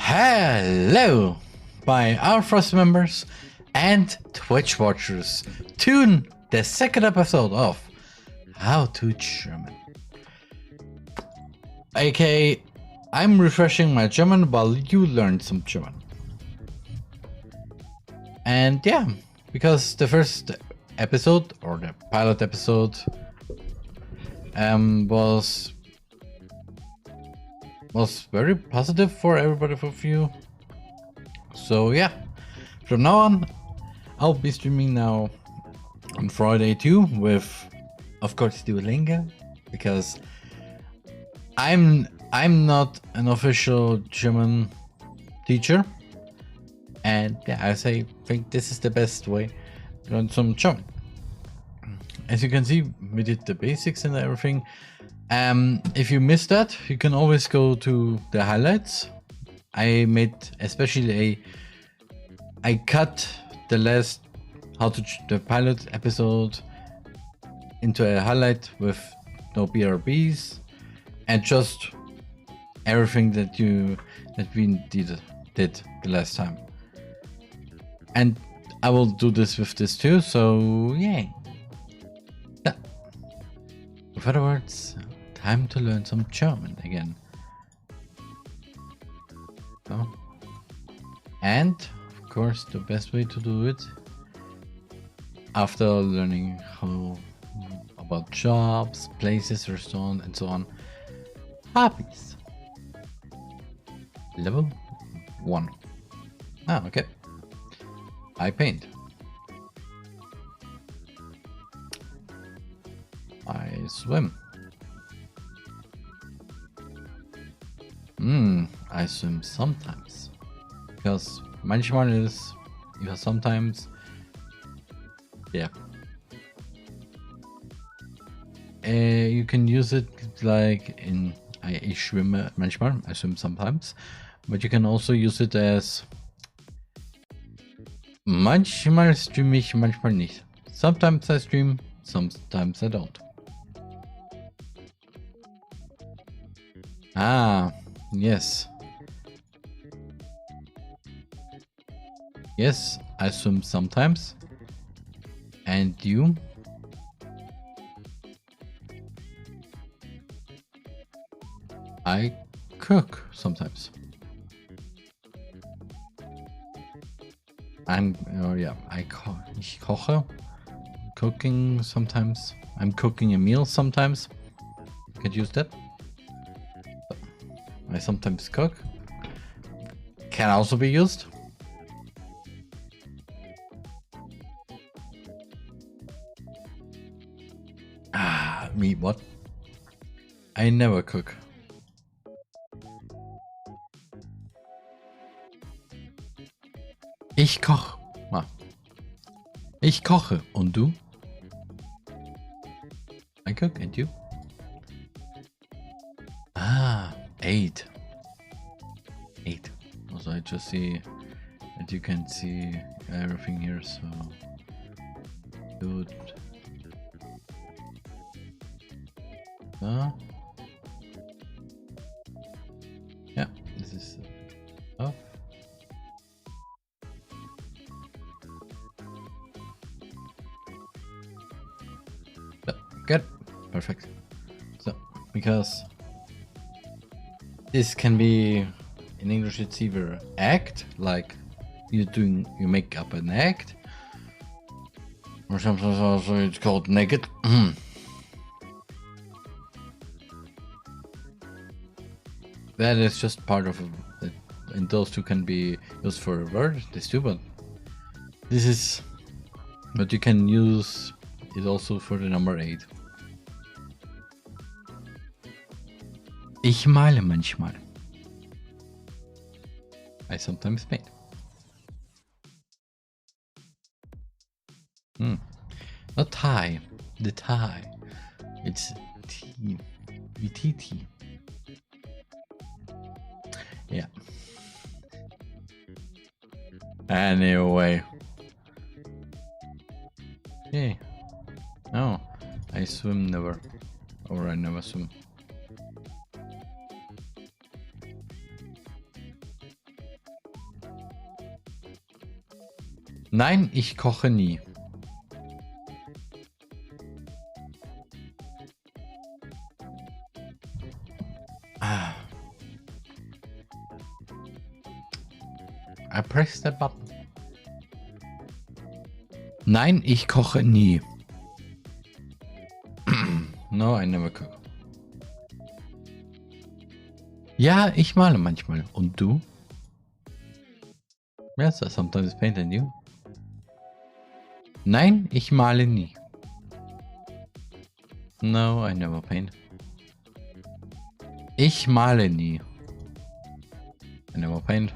Hello, my our first members and Twitch watchers. Tune the second episode of How to German. aka, I'm refreshing my German while you learn some German. And yeah, because the first episode or the pilot episode was very positive for everybody of you. So yeah, from now on I'll be streaming now on Friday too, with of course Duolingo, because I'm not an official German teacher, and yeah, I think this is the best way to learn some German. As you can see, we did the basics and everything. If you missed that, you can always go to the highlights. I made especially I cut the last the pilot episode into a highlight with no BRBs and just everything that we did the last time. And I will do this with this too, so yeah. With other words, time to learn some German again. So, and of course, the best way to do it, after learning about jobs, places, restaurants, and so on, hobbies. Level 1. Okay. I paint. I swim. I swim sometimes. Because manchmal is sometimes. Yeah. You can use it like in ich schwimme manchmal, I swim sometimes. But you can also use it as manchmal stream ich, manchmal nicht. Sometimes I stream, sometimes I don't. Yes. Yes, I swim sometimes. And you? I cook sometimes. Ich koche. Cooking sometimes. I'm cooking a meal sometimes. You could use that. I sometimes cook. Can also be used. Me what? I never cook. Ich koche. Ich koche. Und du? I cook. And you? 8. Also, I just see that you can see everything here, so good. Yeah, this is off. Good, perfect. So, because this can be, in English it's either act, like you make up an act, or sometimes also it's called naked. That is just part of it, and those two can be used for a word, these two, but this is what you can use is also for the number 8. Ich male manchmal. I sometimes paint. Not tie. The tie. It's T. VTT. Yeah. Anyway. Hey. No. I swim never. Or I never swim. Nein, ich koche nie. I press that button. Nein, ich koche nie. No, I never cook. Ja, ich male manchmal. Und du? Yes, I sometimes paint and you. Nein, ich male nie. No, I never paint. Ich male nie. I never paint.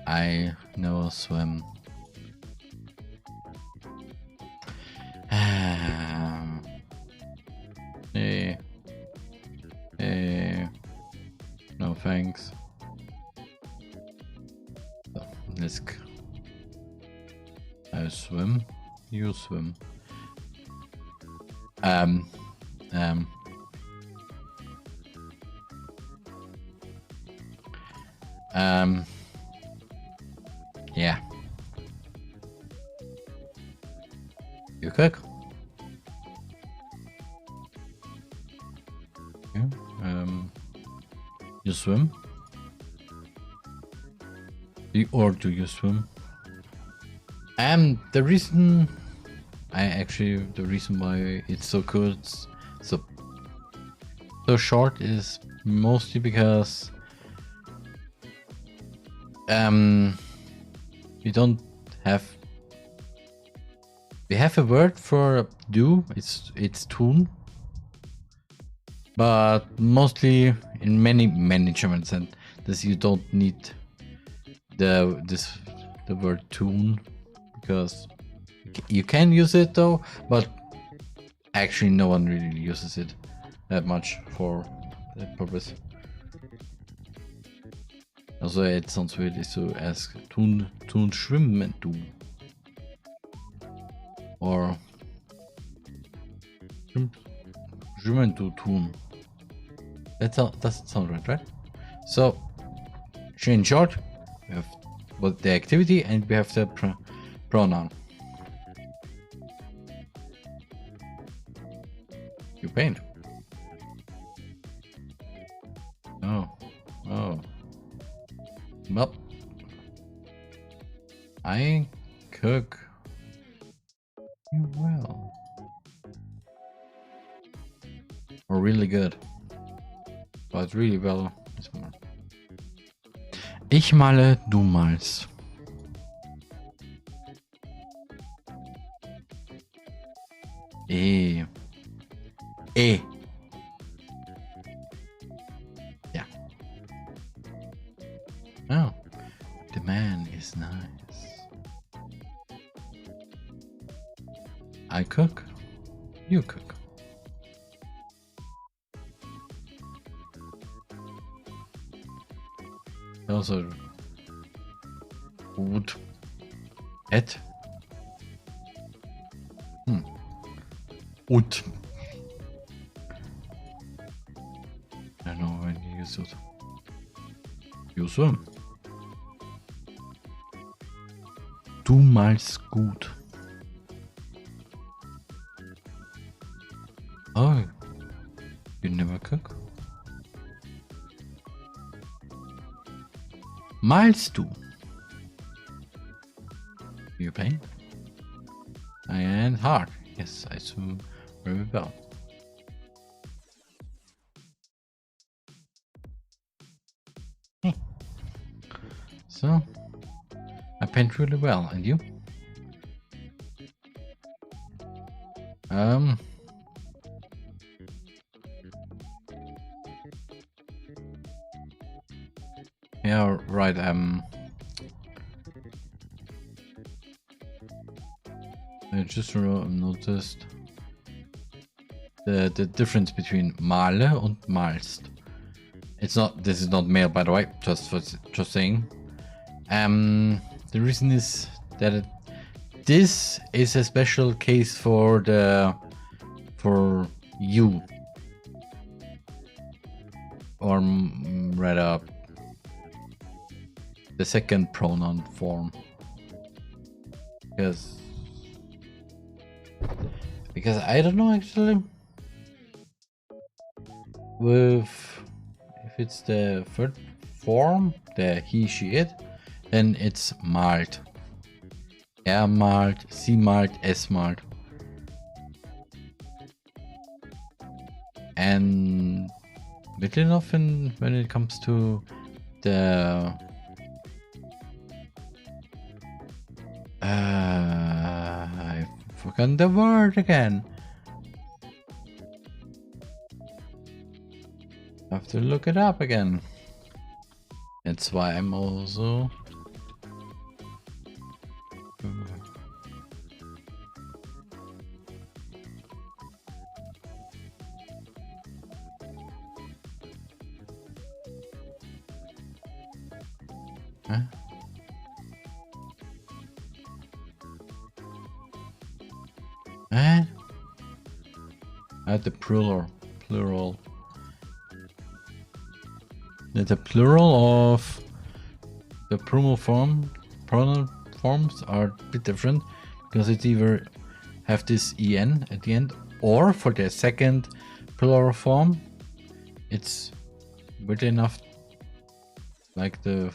I never swim. Nee. No thanks. So, I swim. You swim. Yeah. You cook? Yeah. You swim? Or do you swim? The reason why it's so good, so short is mostly because we have a word for do, it's tun, but mostly in many German sentences you don't need the word tun, because you can use it though, but actually no one really uses it that much for that purpose. Also, it sounds weird to ask tun schwimmen du, or schwimmen du tun. That doesn't sound right? So, in short, we have both the activity and we have the pronoun. You paint. Oh. Well, I cook well. Or really good. But really well is more. Ich male, du malst. Yeah. Oh, the man is nice. I cook, you cook. Also, gut. Et. Ut. I don't know when you use it. You swim. Du malst gut. Oh, you never cook? Malst du? You paint? And hard. Yes, I swim very well. So, I paint really well, and you? Yeah, right, I just noticed the difference between male und malst. This is not male, by the way, just saying. The reason is that this is a special case for you, or rather the second pronoun form. Because I don't know actually. With if it's the third form, the he, she, it, then it's malt. R malt, C malt, S malt. And little often when it comes to the I've forgotten the word again. I have to look it up again. That's why I'm also huh? Eh? At the plural. The plural of the pronoun forms are a bit different because it either have this en at the end, or for the second plural form, it's weird enough like the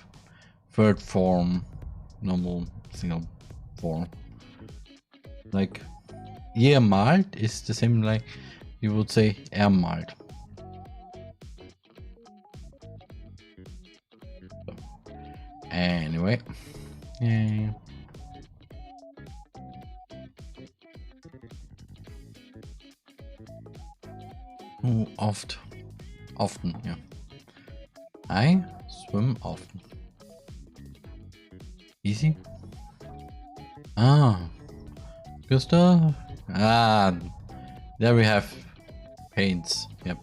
third form, normal single form. Like ihr malt is the same like you would say er malt. Anyway, yeah. Often, yeah. I swim often. Easy. Ah, Gustav. Ah, there we have paints. Yep,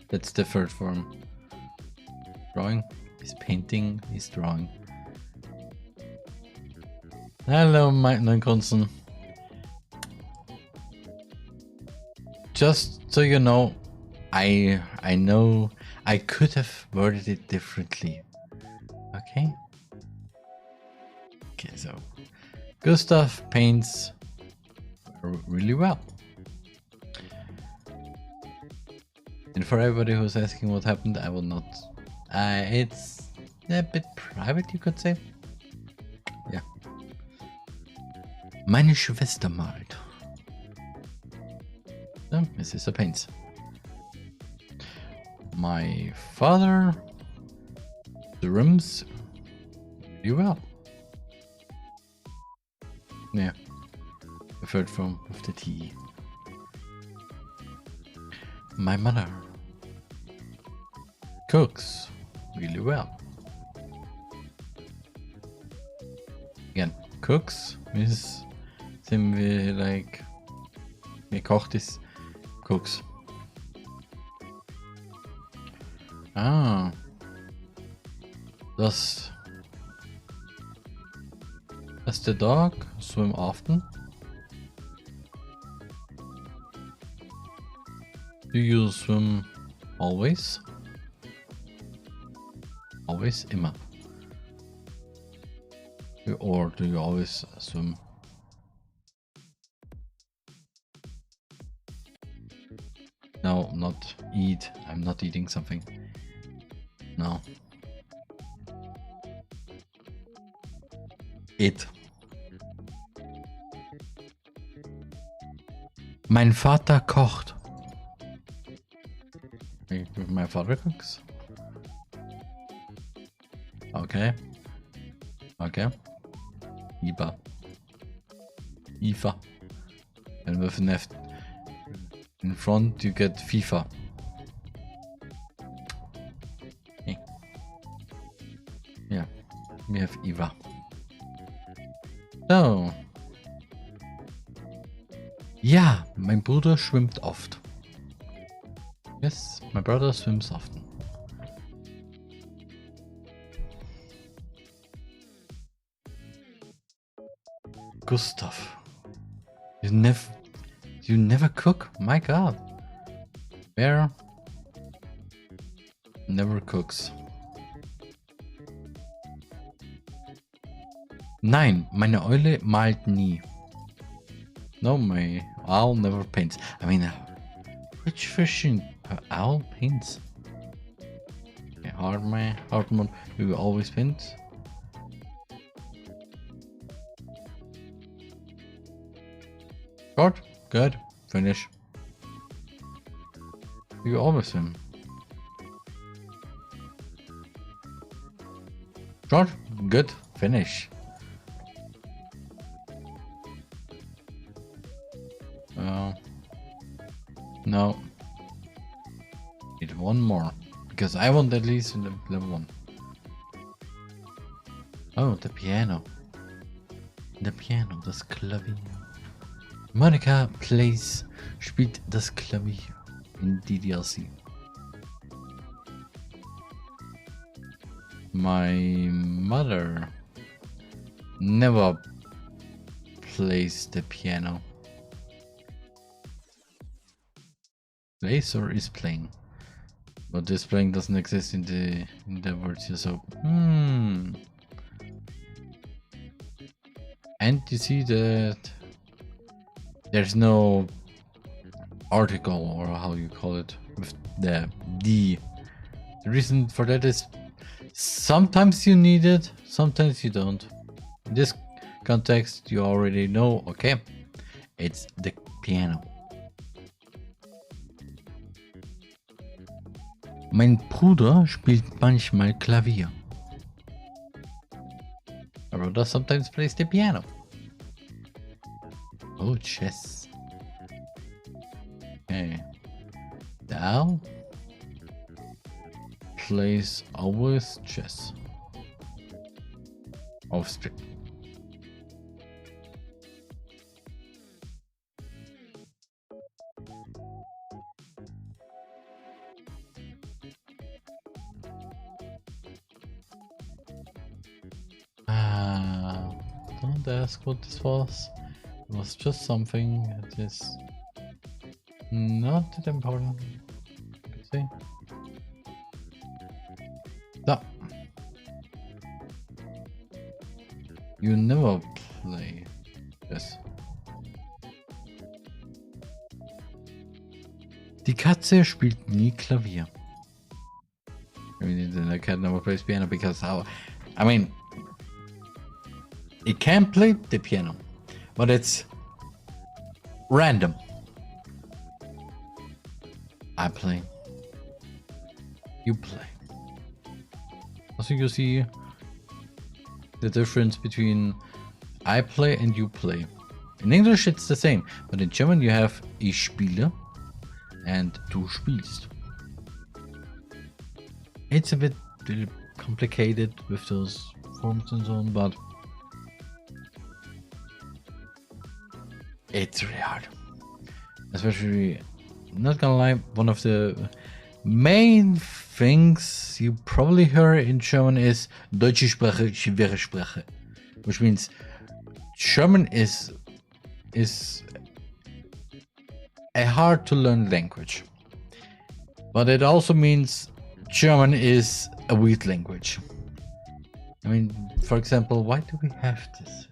that's the third form. Drawing. He's painting. He's drawing. Hello, Mike Nicholson. Just so you know, I know I could have worded it differently. Okay. Okay, so Gustav paints really well. And for everybody who's asking what happened, I will not. It's a bit private, you could say. Yeah. Meine Schwester malt. So, this is a paints. My father swims really well. Yeah. The third form of the T. My mother cooks really well. Again, cooks is simply like kocht is cooks. Ah, does the dog swim often? Do you swim always? Always, immer. Or do you always swim? No, not eat. I'm not eating something. No. Eat. Mein Vater kocht. My father cooks. Okay. Okay. Iba. IFA. And with an F in front you get FIFA. Okay. Yeah. We have IVA. So. Ja, mein Bruder schwimmt oft. Yes, my brother swims often. Gustav, you never cook? My God, Bear never cooks. Nein, meine Eule malt nie. No, my owl never paints. I mean, which fishing owl paints? Okay, Hardman, do you always paint? Short, good, finish. You always win. Short, good, finish. No. Need one more. Because I want at least in the level 1. Oh, the piano. The piano, das Klavier. Monica spielt das Klavier in DDLC. My mother never plays the piano. Plays or is playing? But this playing doesn't exist in the words here, so And you see that there's no article, or how you call it, with the D. The reason for that is sometimes you need it, sometimes you don't. In this context, you already know, okay, it's the piano. Mein Bruder spielt manchmal Klavier. My brother sometimes plays the piano. Oh, chess. Okay. The owl plays always chess. Offspring. Don't ask what this was. It was just something that is not that important. You see? No. You never play this. Die Katze spielt nie Klavier. I mean, the cat never plays piano because I mean, it can play the piano, but it's random. I play. You play. Also, you see the difference between I play and you play. In English, it's the same, but in German, you have ich spiele and du spielst. It's a bit complicated with those forms and so on, but it's really hard. Especially, not gonna lie, one of the main things you probably hear in German is Deutsche Sprache, schwere Sprache, which means German is a hard to learn language, but it also means German is a weird language. I mean, for example, why do we have this?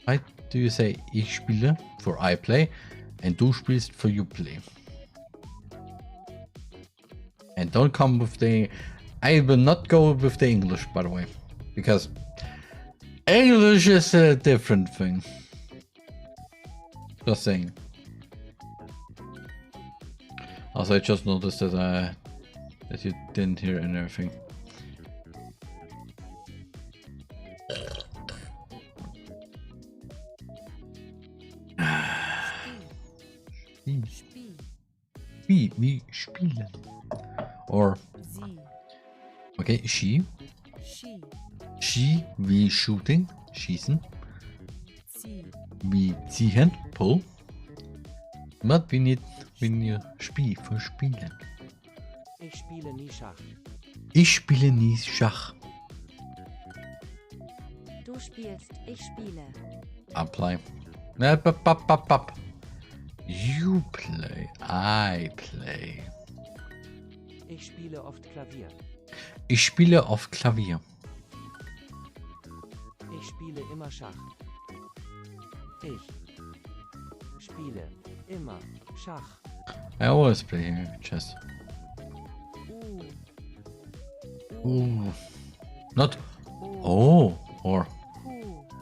Why do you say ich spiele for I play and du spielst for you play? And don't come with the... I will not go with the English, by the way, because English is a different thing. Just saying. Also, I just noticed that you didn't hear anything. Wie spielen. Or okay, she wie shooting, schießen. Wie ziehen, pull. But we need spiel für spielen. Ich spiele nie Schach. Ich spiele nie Schach. Du spielst, ich spiele. Apply. You play, I play. Ich spiele oft Klavier. Ich spiele oft Klavier. immer Schach. Ich spiele immer Schach. I always play chess. Ooh. Not. Oh. Or.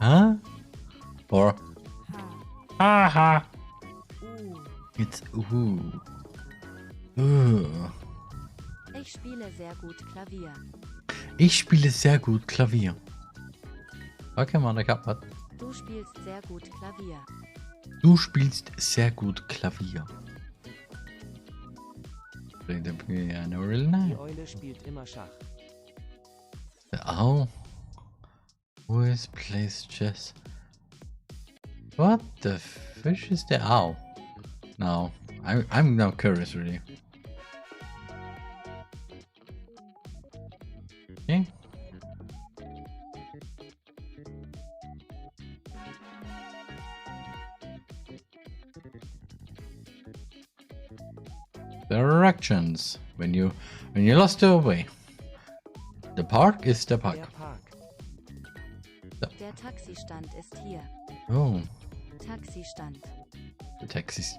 Huh? Or. Haha. It's ooh. Ooh. Ich spiele sehr gut Klavier. Ich spiele sehr gut Klavier. Okay, man, ich hab was. Du spielst sehr gut Klavier. Du spielst sehr gut Klavier. I know really Die nice. Eule spielt immer Schach. The owl always plays chess. What the fish is the owl? No, I'm now curious really. Okay. Directions. When you lost your way. The park is the park. Der Park. Der Taxistand ist hier. Oh, Taxistand. the taxis.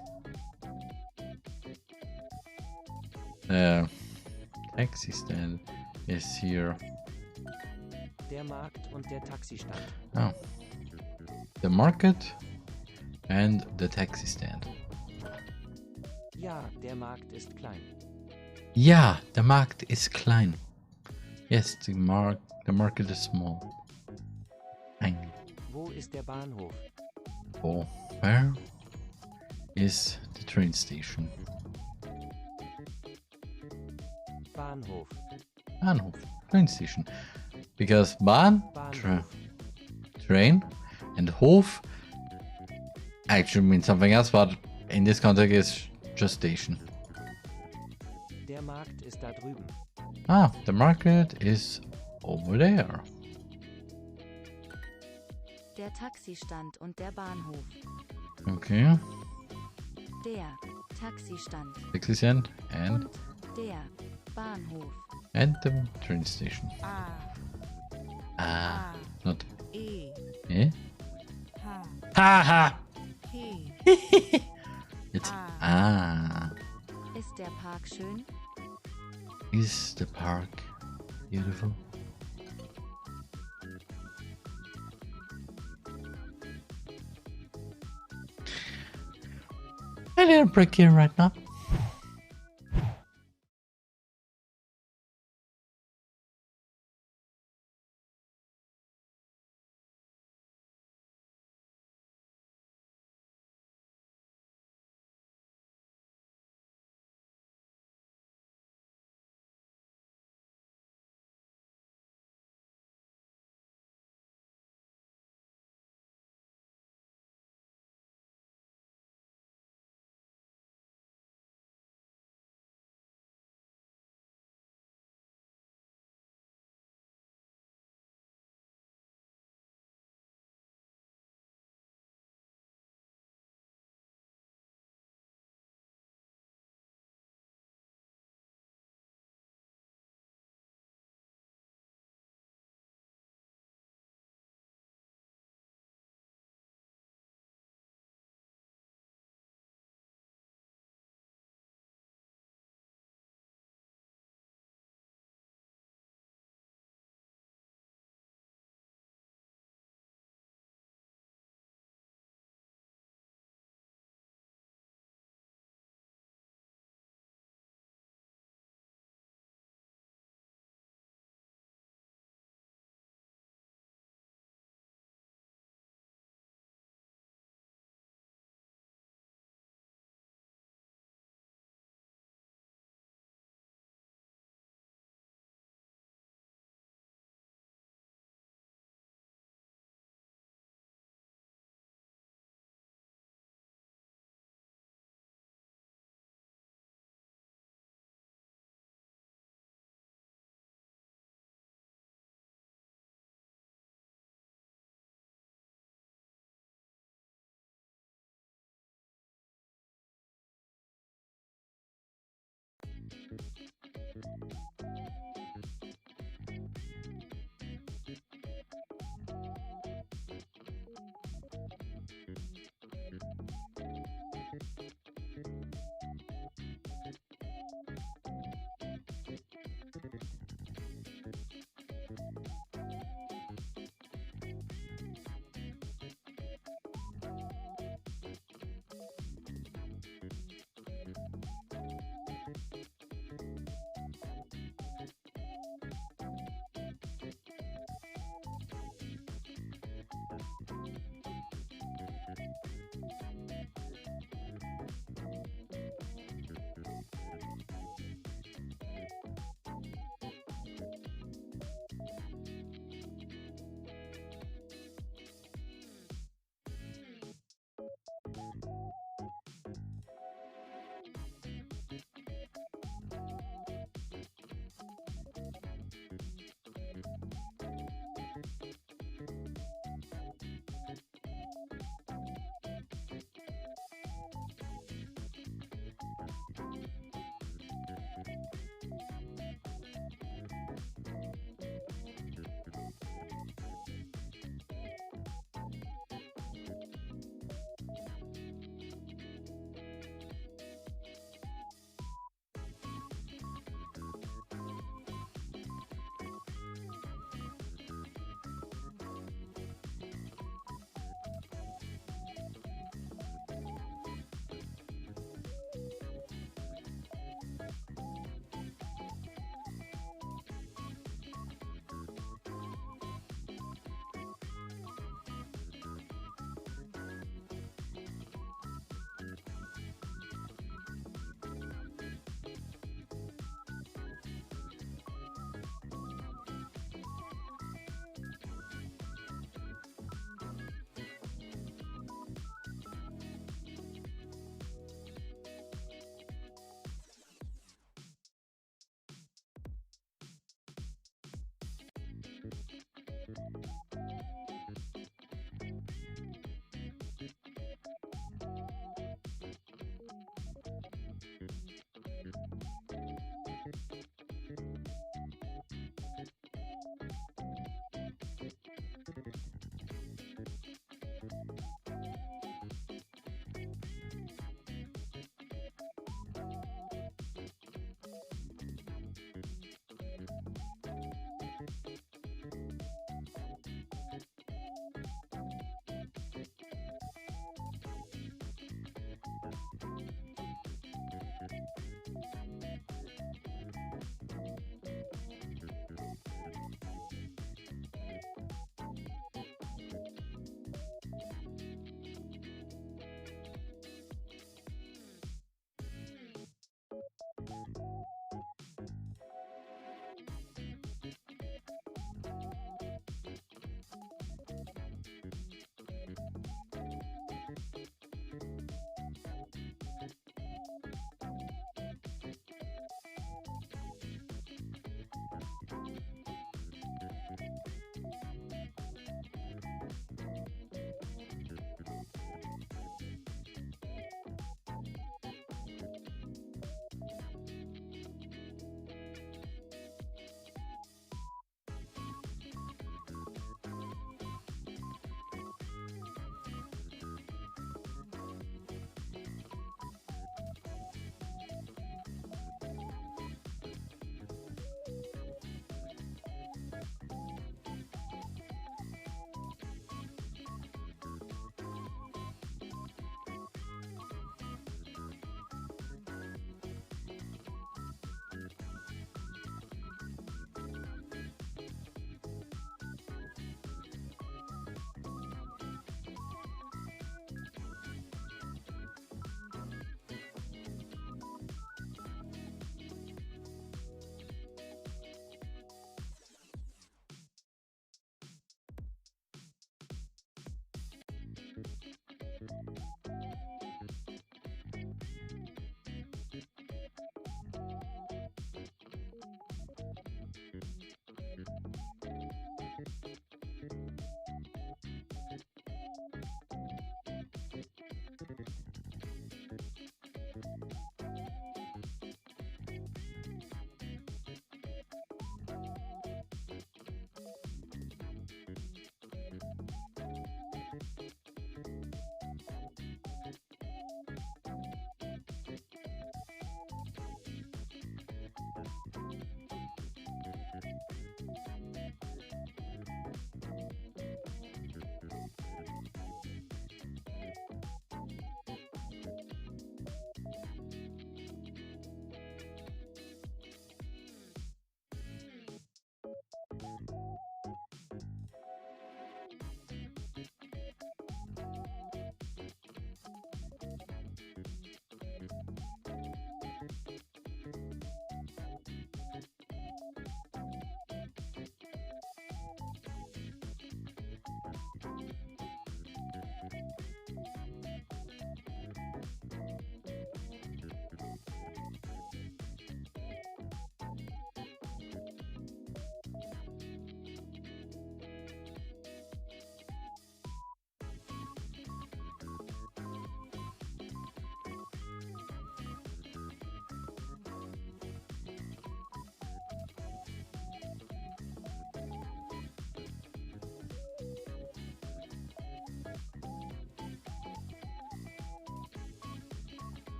Taxi stand is here. Der Markt und der Taxistand. Oh, the market and the taxi stand. Ja, der Markt ist klein. Ja, der Markt ist klein. Yes, the market is small. Tiny. Wo ist der Bahnhof? Oh, where is the train station? Bahnhof. Bahnhof, train station. Because Bahn, Bahnhof. train, and Hof actually means something else, but in this context is just station. Der Markt ist da drüben. Ah, the market is over there. Der Taxistand und der Bahnhof. Okay, Der Taxistand taxi stand and und der Bahnhof. the train station. A. Ah, not E. eh? H. Haha. P. It's Ah. Ist der Park schön? Is the park beautiful? I need a break here right now.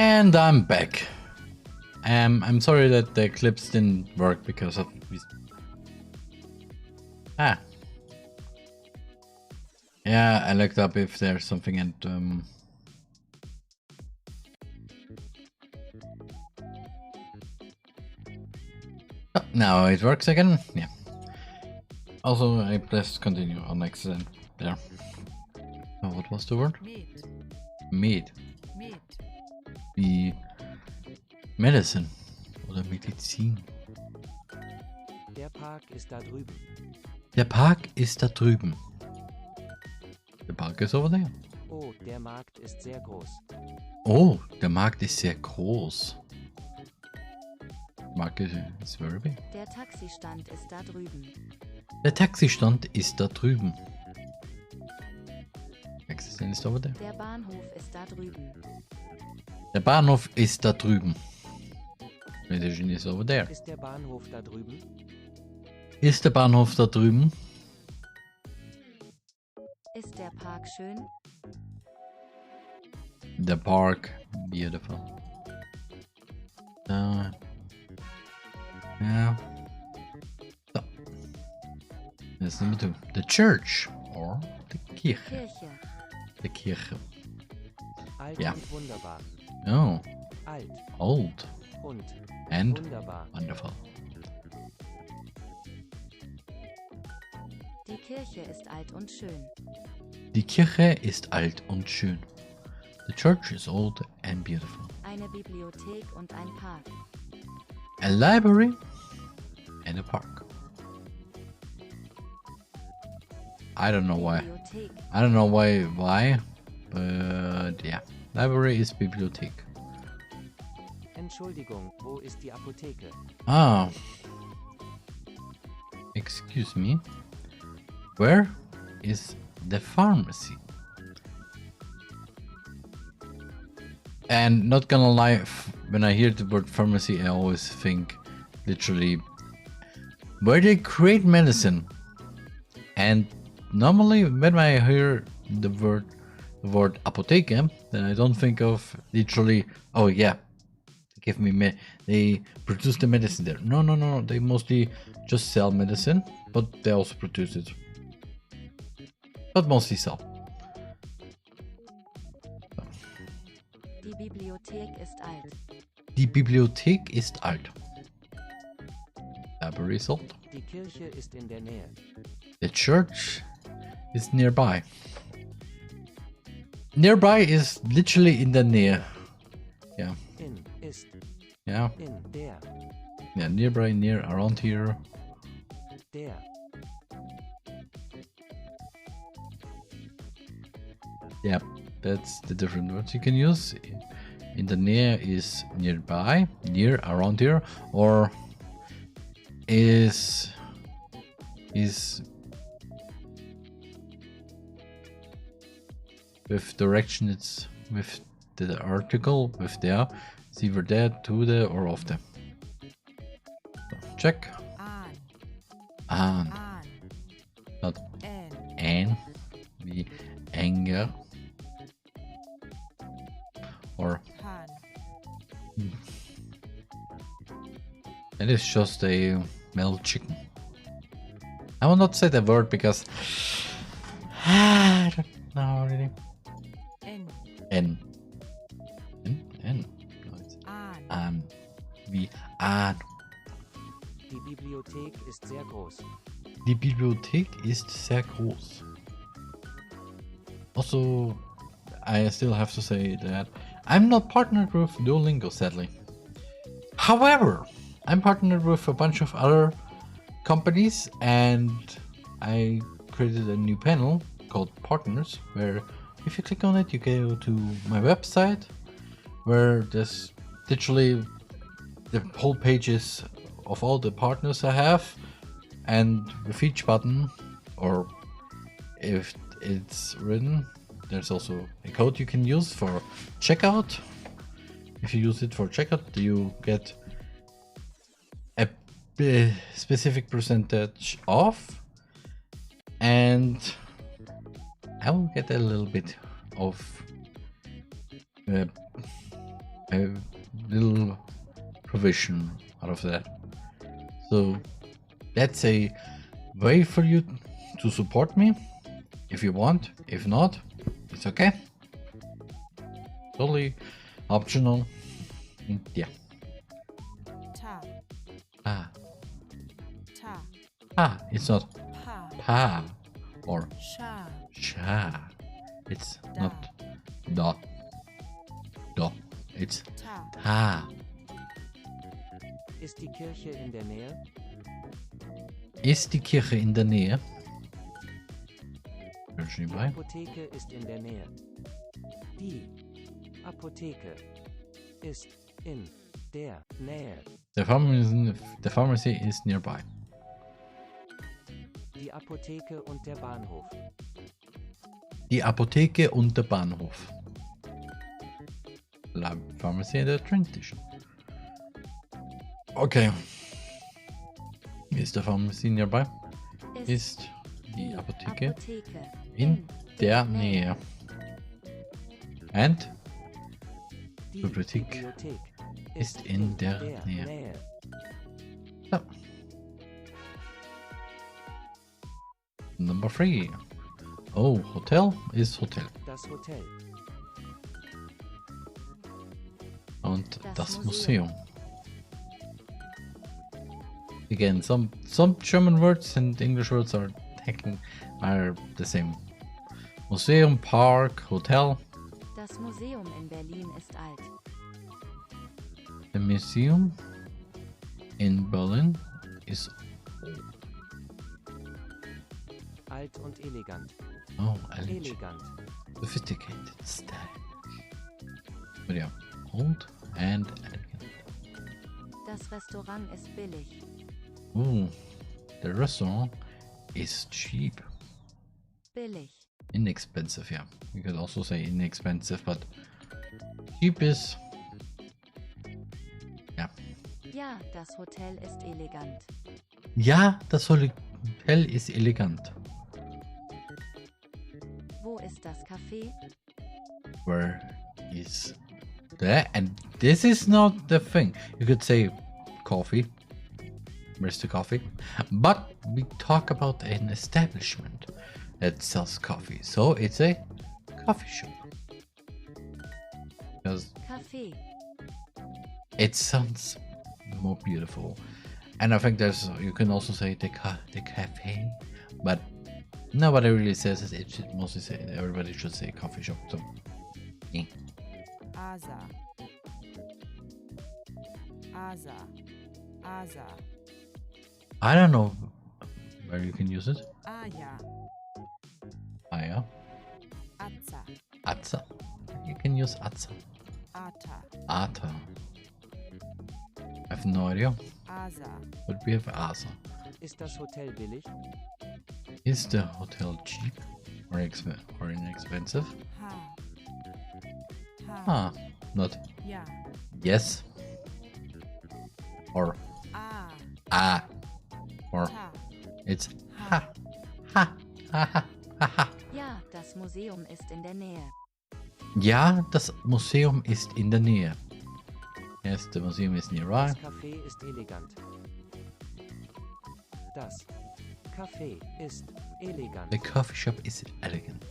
And I'm back. I'm sorry that the clips didn't work because of this. Yeah, I looked up if there's something and oh, now it works again. Yeah. Also, I pressed continue on accident there. Oh, what was the word? Med. Wie Medicine oder Medizin. Der Park ist da drüben. Der Park ist da drüben. The park is over there. Oh, der Markt ist sehr groß. Oh, der Markt ist sehr groß. Market is very big. Der Taxistand ist da drüben. Der Taxistand ist da drüben. Taxistand ist over there. Der Bahnhof ist da drüben. Der Bahnhof ist da drüben. Station is over there. Ist der Bahnhof da drüben? Ist der Bahnhof da drüben? Ist der Park schön? The park, beautiful. Yeah. So. That's number 2. The church or the Kirche. Kirche. The Kirche. Alt Ja. und wunderbar. Oh, Alt old und and wunderbar. wonderful. Die Kirche ist alt und schön. Die Kirche ist alt und schön. The church is old and beautiful. Eine Bibliothek und ein Park. A library and a park. I don't know why. Bibliothek. I don't know why, but yeah. Library is Bibliothek. Entschuldigung, wo ist die Apotheke? Ah. Excuse me. Where is the pharmacy? And not gonna lie, when I hear the word pharmacy, I always think literally where they create medicine. And normally when I hear the word apotheke, then I don't think of literally, oh yeah, give me they produce the medicine there. No, they mostly just sell medicine, but they also produce it. But mostly sell. Die Bibliothek ist alt. Die Bibliothek ist alt. Library is old. Die Kirche ist in der Nähe. The church is nearby. Nearby is literally in the near. Yeah. In ist Yeah. in der. Yeah, nearby, near, around here. Der. Yeah, that's the different words you can use. In the near is nearby, near, around here, or is with direction, it's with the article, with there, it's either there, to the, or of the. So, check. An. An. Not N. an, wie anger. Or Han. that is just a male chicken. I will not say the word because I don't know really. N. N. N. No, it's An. wie an. Die Bibliothek ist sehr groß. Die Bibliothek ist sehr groß. Also, I still have to say that I'm not partnered with Duolingo, sadly. However, I'm partnered with a bunch of other companies, and I created a new panel called Partners, where if you click on it, you go to my website, where there's literally the whole pages of all the partners I have, and with each button, or if it's written, there's also a code you can use for checkout. If you use it for checkout, you get a specific percentage off, and I will get a little bit of a little provision out of that. So that's a way for you to support me if you want. If not, it's okay. Totally optional. Yeah. Ta. Ah. Ta. Ah. It's not Pa. pa or Sha. sha. It's Da. not dot. Do. It's Ta. ta. Ist die Kirche in der Nähe? Ist die Kirche in der Nähe? Bin schon Die dabei. Apotheke ist in der Nähe. Die Apotheke ist in der Nähe. The pharmacy is nearby. Die Apotheke und der Bahnhof. Die Apotheke und der Bahnhof. La pharmacy and the train station. Okay. Ist der Pharmacy nearby? Ist die Apotheke in der Nähe. And Die Bibliothek Bibliothek ist in der Nähe. So. Number 3. Oh, Hotel ist Hotel. Das Hotel. Und Das das Museum. Museum. Again, some German words and English words are the same. Museum, Park, Hotel. Das Museum in Berlin ist alt. The museum in Berlin is Alt und elegant. elegant, sophisticated, stylish. But yeah, old and elegant. Das Restaurant ist billig. Ooh, the restaurant is cheap. Billig. Inexpensive, yeah. You could also say inexpensive, but cheap is... Yeah. Ja, das Hotel ist elegant. Ja, das Hotel ist elegant. Wo ist das Café? Where is that? And this is not the thing. You could say coffee. Where's the coffee? But we talk about an establishment that sells coffee. So it's a coffee shop. Because Café. it sounds more beautiful. And I think there's, you can also say the cafe. But nobody really says it. It should mostly say, everybody should say coffee shop. So, yeah. Asa. Asa. Asa. I don't know where you can use it. Aja. Aya. Atza. Atza. You can use Atza. Ata. Ata. I have no idea. Asa. But we have Asa. Ist das Hotel billig? Is the hotel cheap or inexpensive? Ha. Ha. Ah, not Ja. yes or A. ah or Ta. it's ha ha ha ha ha ha. Ja, das Museum ist in der Nähe. Ja, das Museum ist in der Nähe. Yes, the museum is nearby. Das Café ist elegant. Das Café ist elegant. The coffee shop is elegant.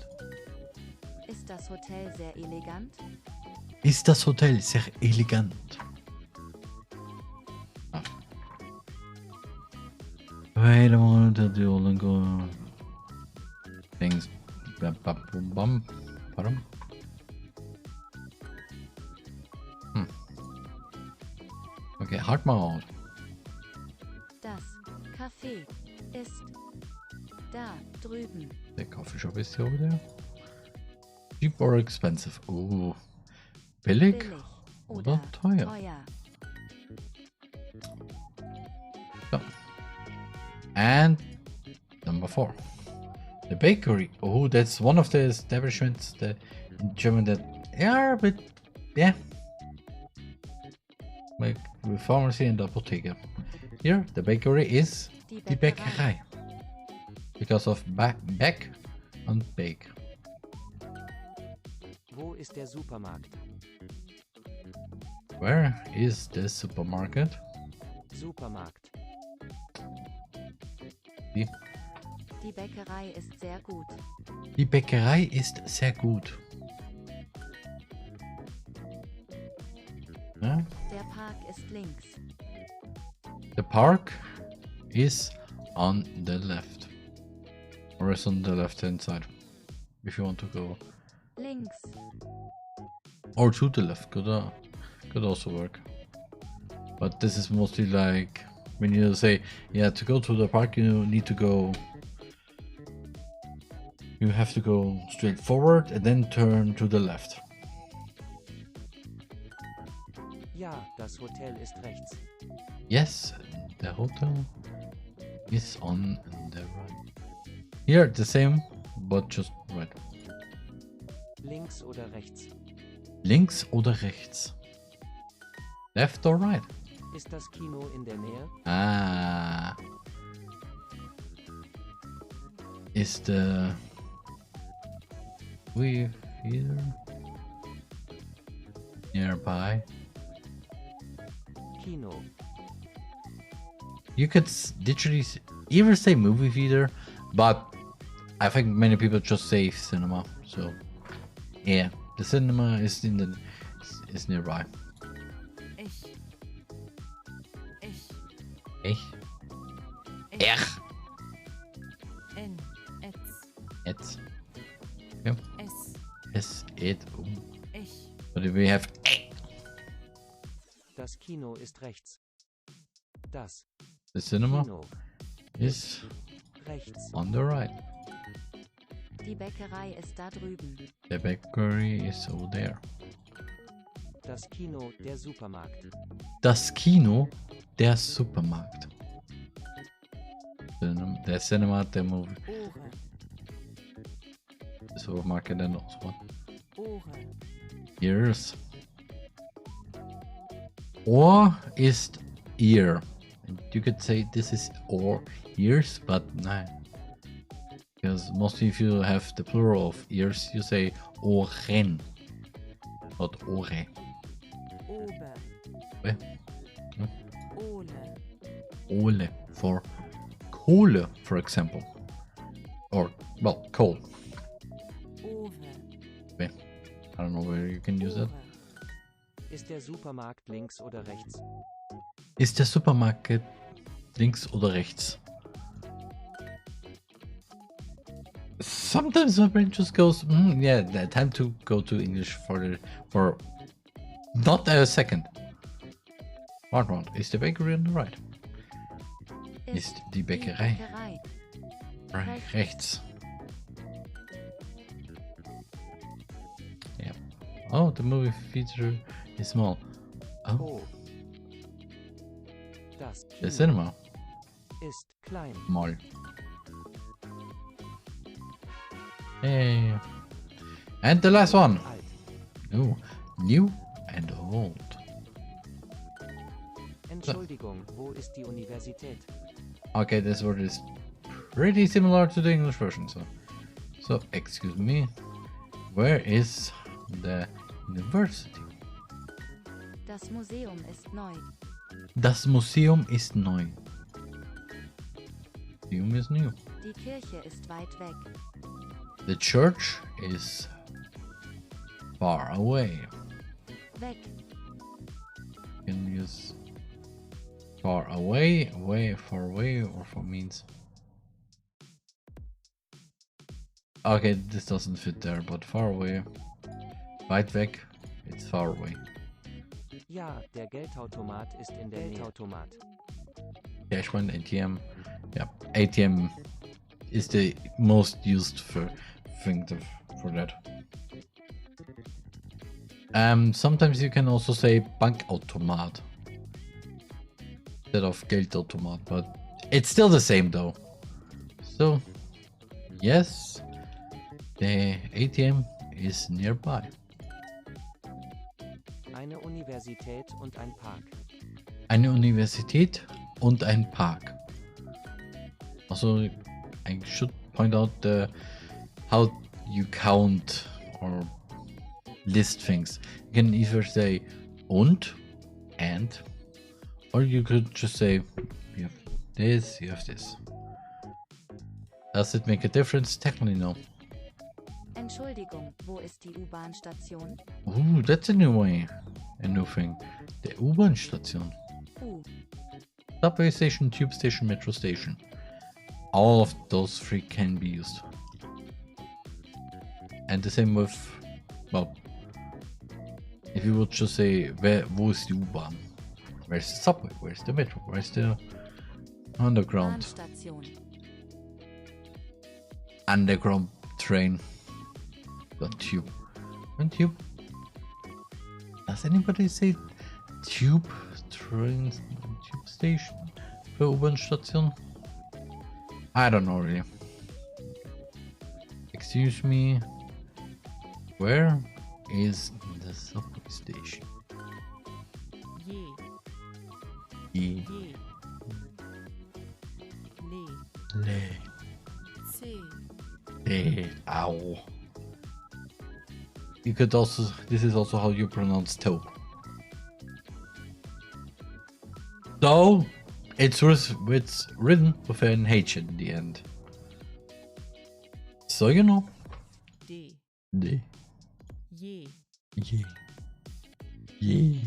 Ist das Hotel sehr elegant? Ist das Hotel sehr elegant? Ah. Wait a moment, the old go things. Bum, bum, bum, bum. Pardon? Okay, halt mal out. Das Café ist da drüben. The coffee shop is over there. Cheap or expensive? Oh, billig Billig oder oder teuer? teuer. So. And number 4, the bakery. Oh, that's one of the establishments in German that are a bit, yeah, like with pharmacy and apotheke. Here, the bakery is die Bäckerei because of back and bake. Wo ist der Supermarkt? Where is the supermarket? Supermarkt. Die Bäckerei ist sehr gut. Die Bäckerei ist sehr gut. Ja? Der Park ist links. The park is on the left. Or is on the left hand side. If you want to go. Links. Or to the left. Could also work. But this is mostly like when you say, yeah, to go to the park you need to go. You have to go straight forward and then turn to the left. Ja, das Hotel ist rechts. Yes, the hotel is on the right. Here the same, but just right. Links oder rechts? Links oder rechts? Left or right? Ist das Kino in der Nähe? Ah. Is the movie theater nearby? Kino. You could literally either say movie theater, but I think many people just say cinema. So yeah, the cinema is is nearby. Ich. Ich. Ech. N. Etz. Jetzt. Yeah. S. Es it. Ich. But we have Das Kino ist rechts. Das the cinema Kino is rechts. on the right. Die Bäckerei ist da drüben. The bakery is over there. Das Kino, der Supermarkt. Das Kino, der Supermarkt. The cinema, the movie. Ohren. The supermarket and also one. Ohren. Ears. Ohr ist ear. And you could say this is or ears, but no. Because mostly if you have the plural of ears, you say Ohren, not Ohre. Ober. Where? Ole. Ole for Kohle, for example. Or, well, coal. Owe. Where? I don't know where you can use that. Ist der Supermarkt links oder rechts? Ist der Supermarkt links oder rechts? Sometimes my brain just goes, yeah, time to go to English for not a second. Round. Is the bakery on the right? Ist die Bäckerei rechts? Yeah. Oh, the movie theater is small. Oh, Oh. Das the Kino cinema ist klein. small. Hey. And the last one. Alt. Oh, new and old. Entschuldigung, wo ist die Universität? Okay, this word is pretty similar to the English version. So excuse me. Where is the university? Das Museum ist neu. Das Museum ist neu. Museum is new. Die Kirche ist weit weg. The church is far away. Weg. You can use far away, far away, or for means. Okay, this doesn't fit there, but far away. Weit weg, it's far away. Ja, der Geldautomat ist in der Geldautomat. Cash one, ATM. Yeah, ATM is the most used thing for that. Sometimes you can also say Bankautomat instead of Geldautomat, but it's still the same though. So, yes, the ATM is nearby. Eine Universität und ein Park. Eine Universität und ein Park. Also, I should point out how you count or list things. You can either say und and, or you could just say, you have this, you have this. Does it make a difference? Technically, no. Entschuldigung, wo ist die U-Bahn-Station? Ooh, that's a new way. A new thing. The U-Bahn-Station. Subway station, tube station, metro station. All of those three can be used. And the same with, well, if you would just say, wo ist die U-Bahn? Where's the subway? Where's the metro? Where's the underground? Bahnstation. Underground train. The tube. And tube. Does anybody say tube train, tube station for U-Bahn-Station? I don't know really. Excuse me. Where is the subway station? Je. E. Je. Le. Le. C. E. Ow. You could also, this is also how you pronounce toe. So, it's written with an H in the end. So you know. D. D. Je. Yeah. Yeah.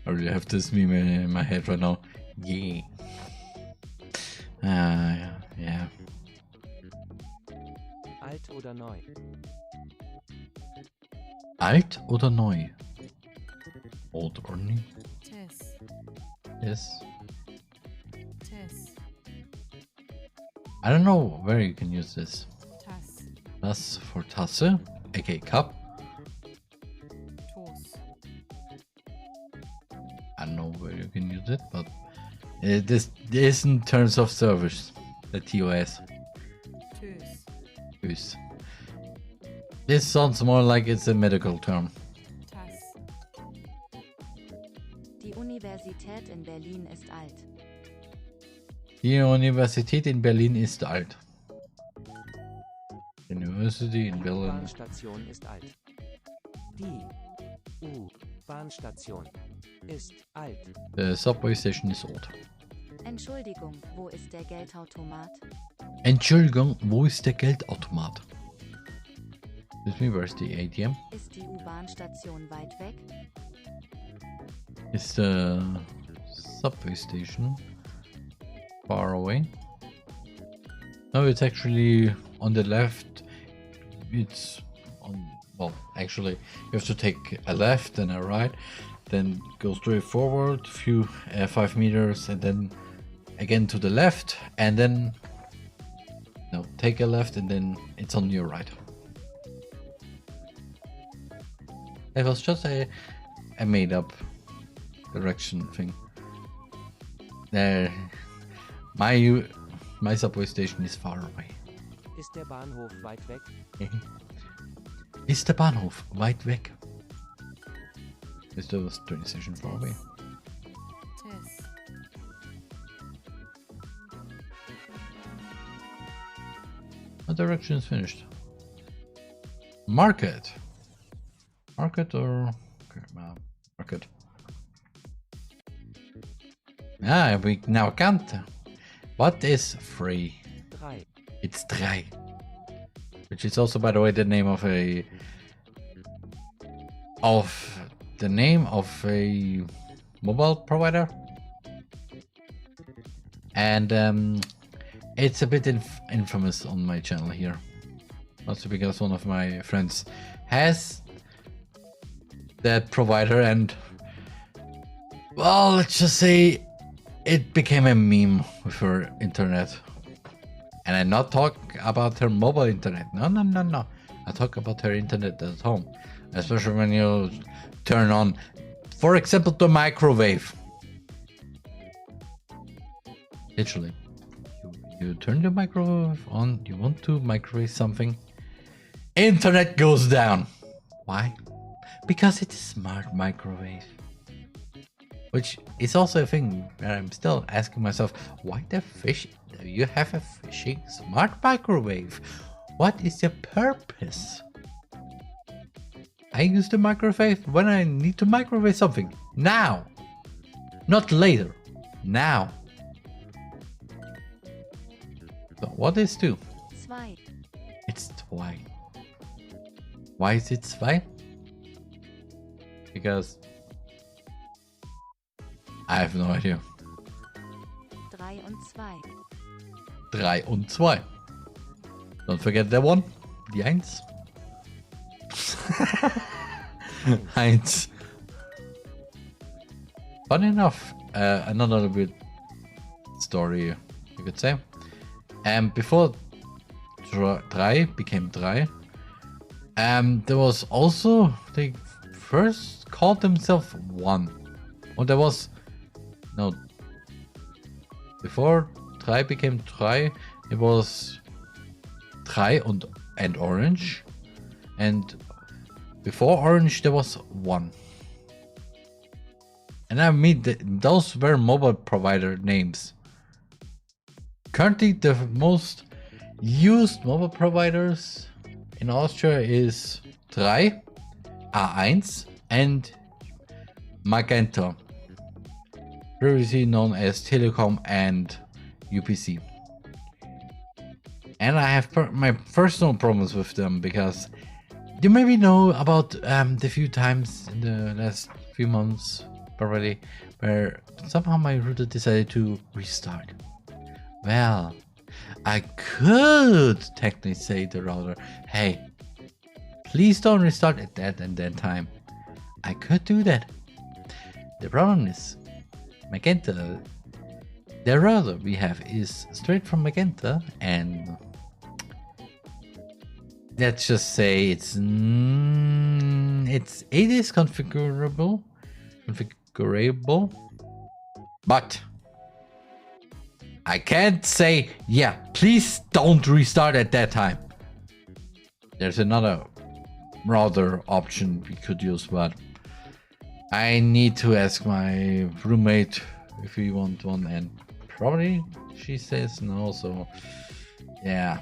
I really have this meme in my head right now. Yeah. Yeah. Alt oder neu? Alt oder neu? Old or new? Tess. Yes. Tess. I don't know where you can use this. Tass. Das for Tasse, aka cup. Toast. I don't know where you can use it, but this is in terms of service, the TOS. Tös. Use. This sounds more like it's a medical term. Tass. Die Universität in Berlin ist alt. Die Universität in Berlin ist alt. University in Berlin. Bahnstation ist alt. Die U-Bahnstation ist alt. The subway station is old. Entschuldigung, wo ist der Geldautomat? Entschuldigung, wo ist der Geldautomat? Excuse me, where's the ATM? Ist die U-Bahn-Station weit weg? Is the subway station far away? No, it's actually on the left. It's on, well, actually, you have to take a left and a right, then go straight forward, few 5 meters, and then again to the left, and then no, take a left, and then it's on your right. It was just a made up direction thing. There, my subway station is far away. Ist der Bahnhof weit weg? Ist der Bahnhof weit weg? Is the train station far away? Tess. My direction is finished. Market. Market or okay, market. Ah, we now can't. What is free? 3. It's 3. Which is also, by the way, the name of a mobile provider. And it's a bit infamous on my channel here. Also because one of my friends has that provider, and well, let's just say it became a meme with her internet. And I not talk about her mobile internet. No. I talk about her internet at home. Especially when you turn on, for example, the microwave. Literally. You turn the microwave on, you want to microwave something. Internet goes down. Why? Because it's a smart microwave. Which is also a thing where I'm still asking myself, why the fish? You have a fishing smart microwave. What is your purpose? I use the microwave when I need to microwave something. Now. Not later. Now. So what is 2? 2. It's 2. Why is it 2? Because I have no idea. 3 und 2. 3 und 2. Don't forget that one. Die 1. 1. Fun enough, another bit story, you could say. Before 3 became 3, there was also, they first called themselves 1. And there was, no, before 3 became 3, it was 3 and orange. And before orange, there was 1. And I mean, those were mobile provider names. Currently, the most used mobile providers in Austria is 3, A1, and Magenta, previously known as Telekom and UPC. And I have my personal problems with them because you maybe know about the few times in the last few months already where somehow my router decided to restart. Well, I could technically say to the router, hey, please don't restart at that and that time. I could do that. The problem is, Magenta, the router we have is straight from Magenta, and let's just say it is configurable, but I can't say, yeah, please don't restart at that time. There's another router option we could use, but I need to ask my roommate if we want one, and probably she says no, so yeah.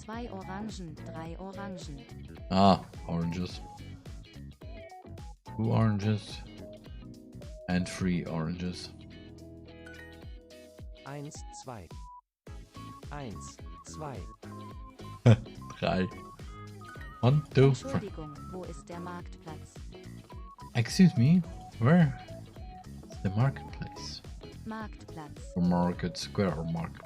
2 Orangen, 3 Orangen. Ah, oranges. 2 oranges and 3 oranges. 1, 2. 1, 2. 3. 1, 2, 3. Entschuldigung, wo ist der Marktplatz? Excuse me, where is the marketplace? Marktplatz. Or market square or market.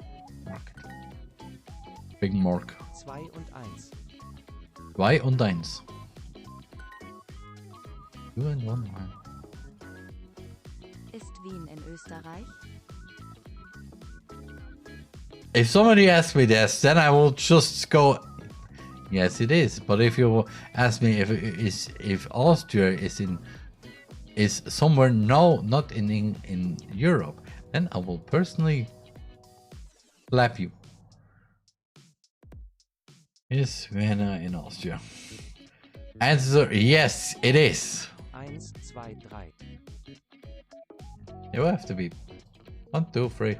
Big mark. 2 und 1. 2 und 1. 2 and 1. Ist Wien in Österreich? If somebody asks me this, then I will just go, yes it is. But if you ask me if Austria is somewhere not in Europe, then I will personally slap you. Is Vienna in Austria? Answer, yes, it is. 1, 2, 3. It will have to be 1, 2, 3.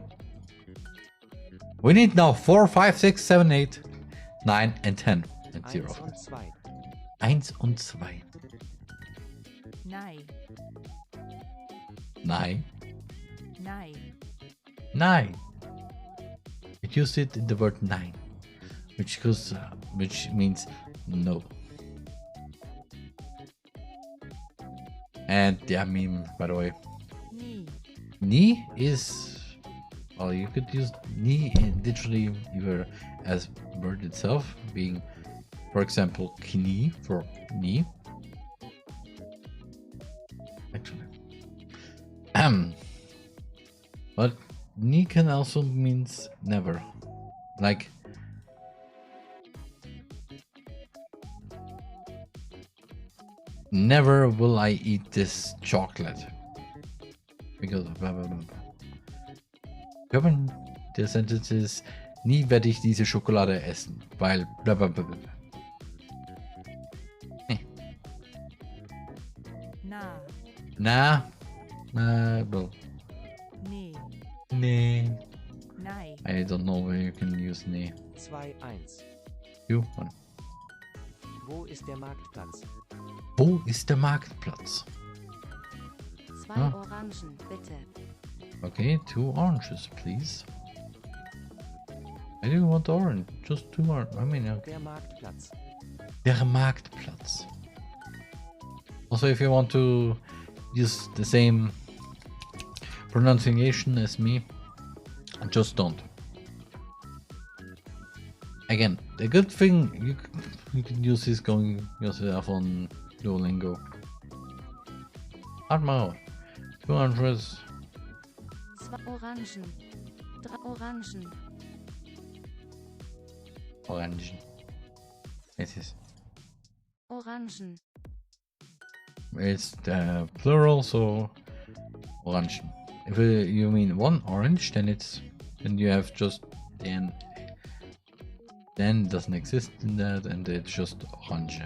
We need now 4, 5, 6, 7, 8, 9, and 10, and 0. 1 und 2. 1 und 2. Nein. Nein. Nein. Nine. It used it in the word nine, which means no. And yeah, meme, by the way. Nie. Ni is, well, you could use ni literally either as word itself, being, for example, knie for knee. Actually. But ni can also means never. Like, never will I eat this chocolate. Because blah blah blah. Können der Sentence ist, nie werde ich diese Schokolade essen, weil blah blah blah blah. Na. Well. Nee. Nee. Nein. I don't know where you can use nee. 2, 1. 2, 1. Wo ist der Marktplatz? Wo ist der Marktplatz? 2 Ah. Orangen, bitte. Okay, 2 oranges, please. I do want orange, just 2 orange. I mean, Der Marktplatz. der Marktplatz. Also, if you want to use the same pronunciation as me, just don't. Again, the good thing you can use is going yourself on Duolingo. Atma, 200. 2 Orangen. 3 Orangen. Orangen. It is. Orangen. It's the plural, so orange. If you mean 1 orange, then you have just then doesn't exist in that, and it's just orange.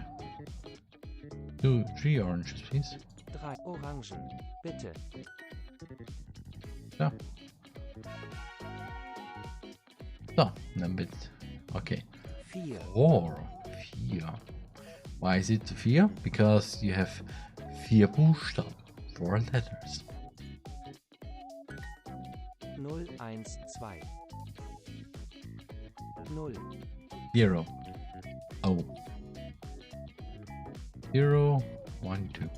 2, 3 oranges, please. 3 Orangen, bitte. So. So, then bit. Okay. 4. 4. Why is it 4? Because you have 4 Buchstaben, 4 letters. 0, 1, 2. 0. 0. Oh. 0, 1, 2.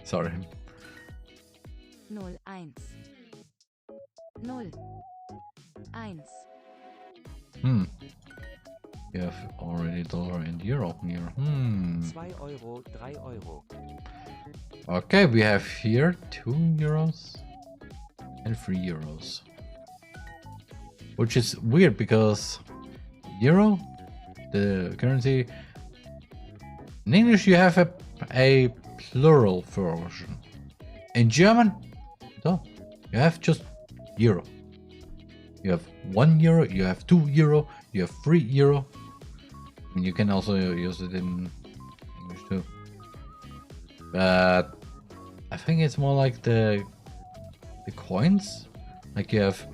Sorry. 0, 1. 0. 1. You have already dollar and euro here. 2 Euro, 3 Euro. Okay, we have here 2 euros and 3 euros. Which is weird because euro, the currency, in English you have a plural version. In German, no, you have just euro. You have 1 euro, you have 2 euro, you have 3 euro. And you can also use it in English too. But I think it's more like the coins. Like you have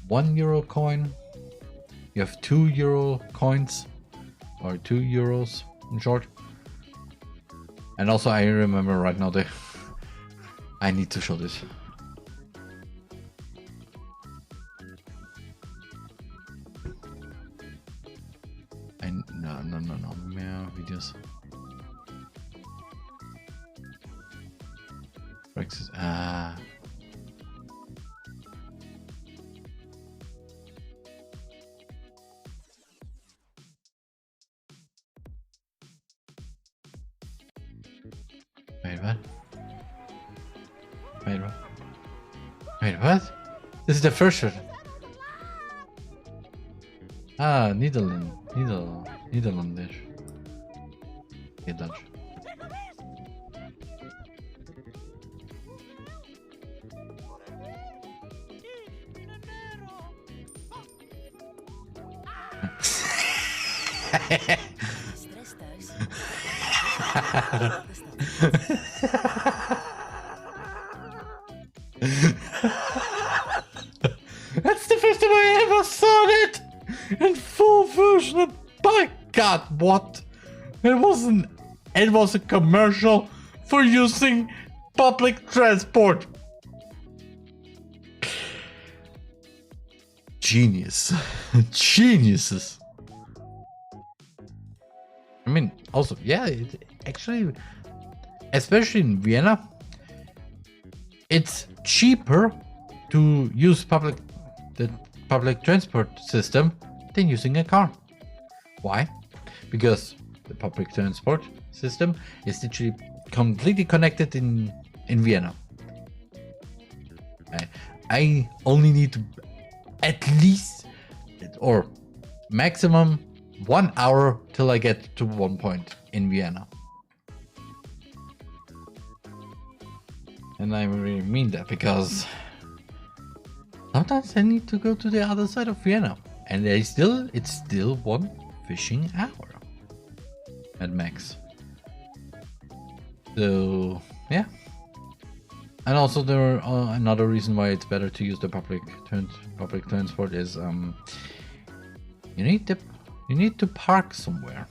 1 euro coin, you have 2 euro coins, or 2 euros in short. And also I remember right now I need to show this. And no, mehr Videos. Brexit. Wait, what? Wait, what? Wait, what? This is the first one. Nederlandisch. Okay, Dutch. Stress thuis. That's the first time I ever saw it in full version. By God, what? It was a commercial for using public transport. Genius. Geniuses. I mean, also, yeah, it actually, especially in Vienna, it's cheaper to use the public transport system than using a car. Why? Because the public transport system is literally completely connected in Vienna. I only need to at least or maximum 1 hour till I get to one point in Vienna. And I really mean that because sometimes I need to go to the other side of Vienna, and it's still 1 fishing hour at max. So yeah, And also there are another reason why it's better to use the public transport is you need to park somewhere.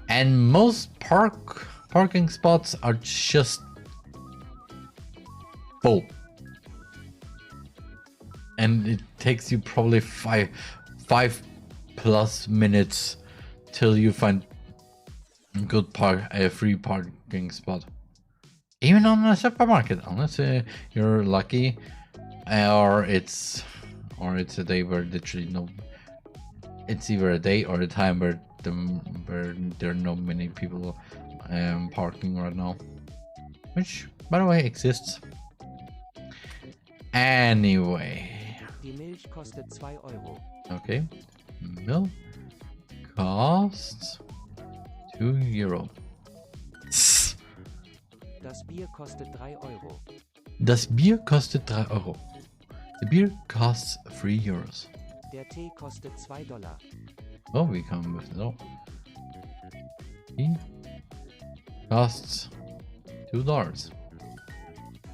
And most parking spots are just full. And it takes you probably five plus minutes till you find a free parking spot. Even on a supermarket, unless you're lucky, or it's a day where literally no. It's either a day or a time where there are not many people parking right now, which by the way exists. Anyway. Die Milch kostet 2 Euro. Okay. Milk costs 2 Euro. Das Bier kostet 3 Euro. Das Bier kostet 3 Euro. The beer costs 3 Euros. Der Tee kostet 2 Dollar. Oh, we come with it all. Tea costs $2.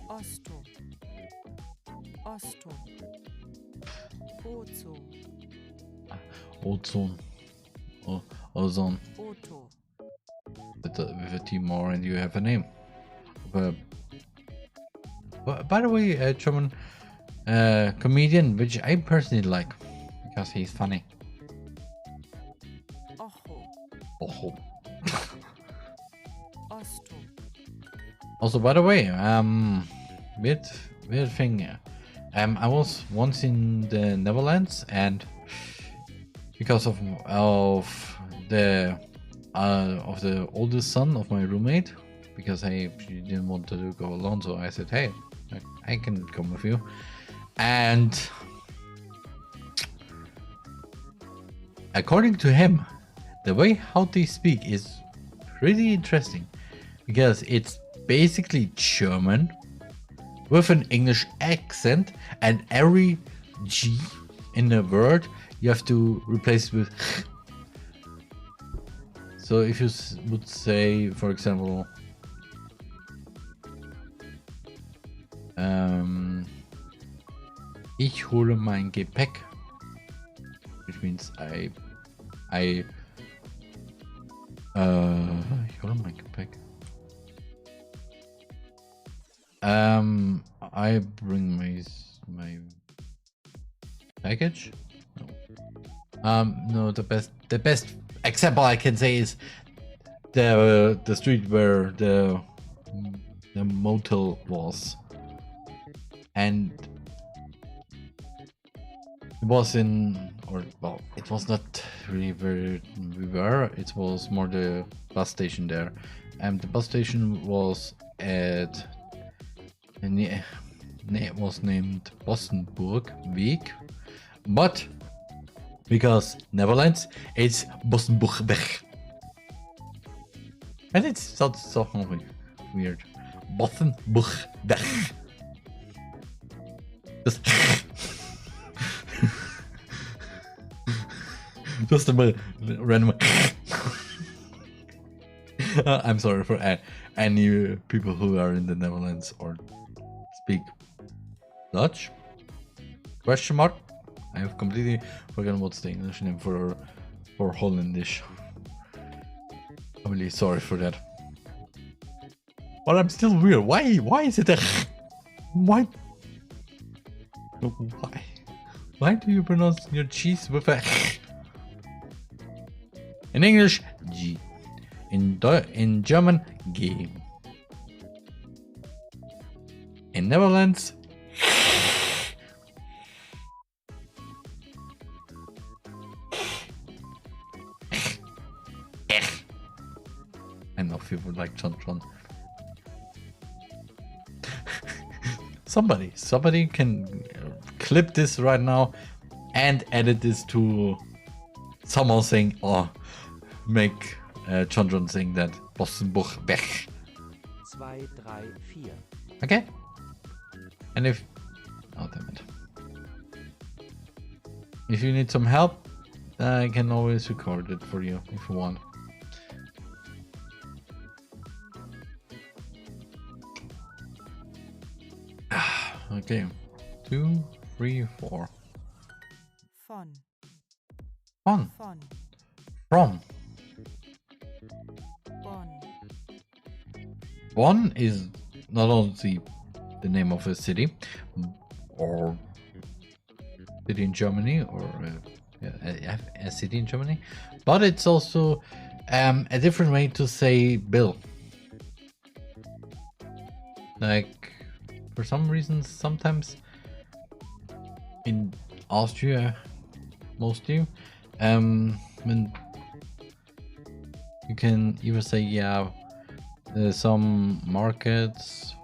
Osto. Osto. Ozo. Ozone. Ozone. Otto. With a T more and you have a name. But by the way, a German comedian, which I personally like because he's funny. Ocho. Oh. Osto. Also, by the way, weird thing. I was once in the Netherlands, and because of the oldest son of my roommate, because she didn't want to go alone, so I said, hey, I can come with you. And according to him, the way how they speak is pretty interesting, because it's basically German with an English accent, and every G in the word you have to replace with. So if you would say, for example, ich hole mein Gepäck, which means ich hole mein Gepäck. I bring my package. No, the best example I can say is the street where the motel was, and it was it was not really where we were. It was more the bus station there, and the bus station was at. It was named Bossenburg Weg, but because Netherlands, it's Bossenburgweg, and it sounds so weird. Bossenburgweg. Just a random. I'm sorry for any people who are in the Netherlands or speak Dutch? Question mark? I have completely forgotten what's the English name for Hollandish. I'm really sorry for that. But I'm still weird. Why is it a why? Why do you pronounce your cheese with a in English G, in German G, in Netherlands I know people like John. Somebody can clip this right now and edit this to someone saying, or make John saying that Bossenburgweg. 2, 3, 4. Okay. And if damn it. If you need some help, I can always record it for you if you want. Okay. 2, 3, 4. Von. Von. Von. From. Bonn. Bonn is not only the name of a city or city in Germany or a city in Germany, but it's also a different way to say bill. Like, for some reasons, sometimes in Austria, mostly, when you can either say, yeah, some markets,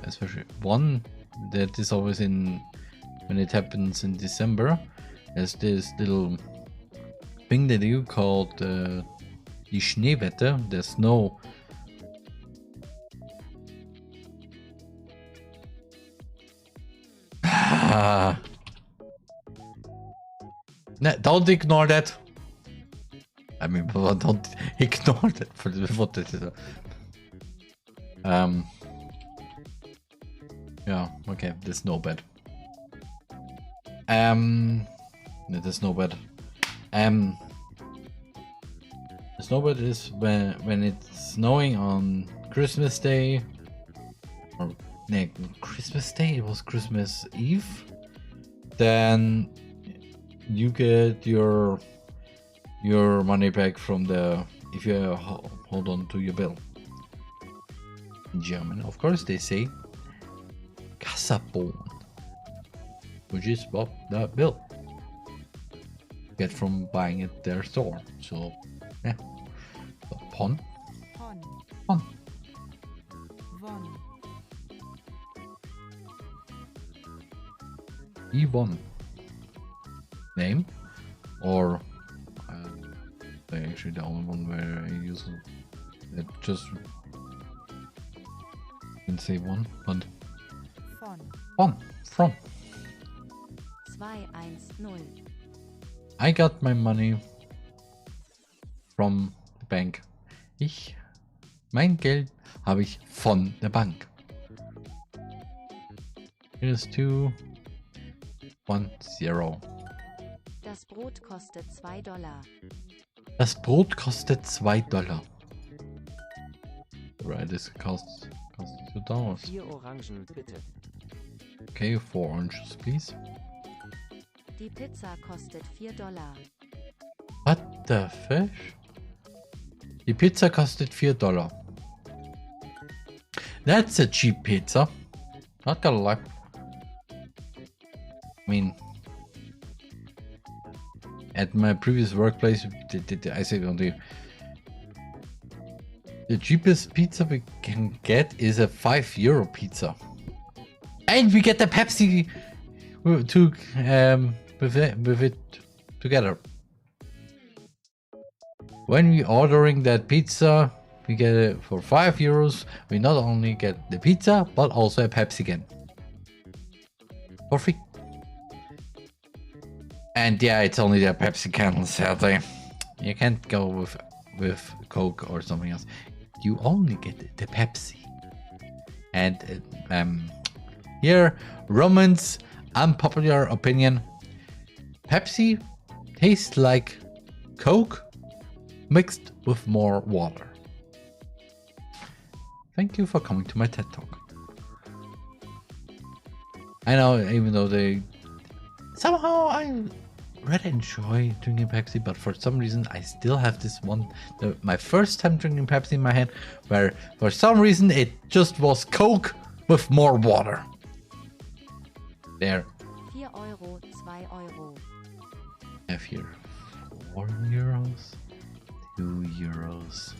especially one that is always in when it happens in December, there's this little thing they do called die Schneewette, the snow. No, don't ignore that. I mean, don't ignore that for what it is. Yeah, okay, the snow bed. The snow bed. The snow bed is when it's snowing on Christmas Day. Or no, Christmas Day, it was Christmas Eve. Then you get your money back from the if you hold on to your bill. In German, of course, they say Kassabon, which is what that bill get from buying at their store. So yeah, so, pon. Von. Von. Yvonne. Name or actually the only one where I use it just can say one, but Von. from. 210. I got my money from the bank. Mein Geld habe ich von der Bank. Here's 2, 1, 0. Das Brot kostet $2. Das Brot kostet $2. Right, this costs $2. 4 Orangen, bitte. Okay, 4 oranges, please. Die Pizza kostet $4. What the fish? Die Pizza kostet $4. That's a cheap pizza. Not gonna lie. I mean, at my previous workplace, I say only the cheapest pizza we can get is a €5 pizza, and we get the Pepsi to with it together. When we ordering that pizza, we get it for €5. We not only get the pizza but also a Pepsi can for free. And yeah, it's only the Pepsi can on Saturday. You can't go with Coke or something else. You only get the Pepsi. And here, Roman's unpopular opinion: Pepsi tastes like Coke mixed with more water. Thank you for coming to my TED Talk. I know, even though somehow I rather enjoy drinking Pepsi, but for some reason I still have this one, my first time drinking Pepsi in my head, where for some reason it just was Coke with more water. There. €4, €2. I have here €4, €2.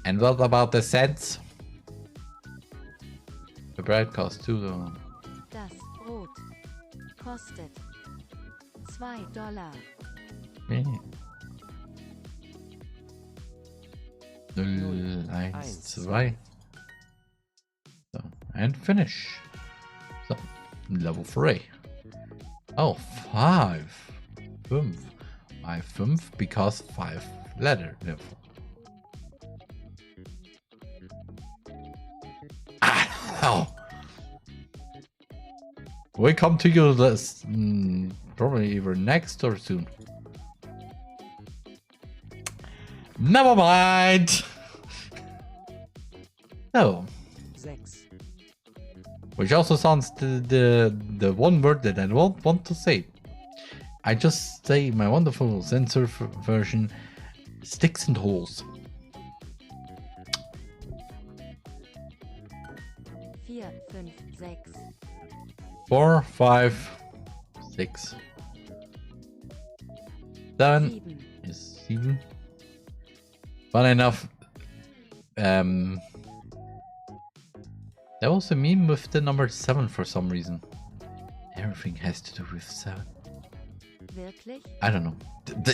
And what about the cents? The bread costs $2. Das Brot kostet $2. Okay. 0, 1, 2. So, and finish. So, level 3. Oh, 5. 5. Why 5? Because 5 letter. Oh. We come to you this probably either next or soon. Never mind. No. 6, Which also sounds the one word that I don't want to say. I just say my wonderful sensor version, sticks and holes. 4, 5, 6. 4, 5, 6. 7 7. is 7. Fun enough. There was a meme with the number 7 for some reason. Everything has to do with 7. Wirklich? I don't know.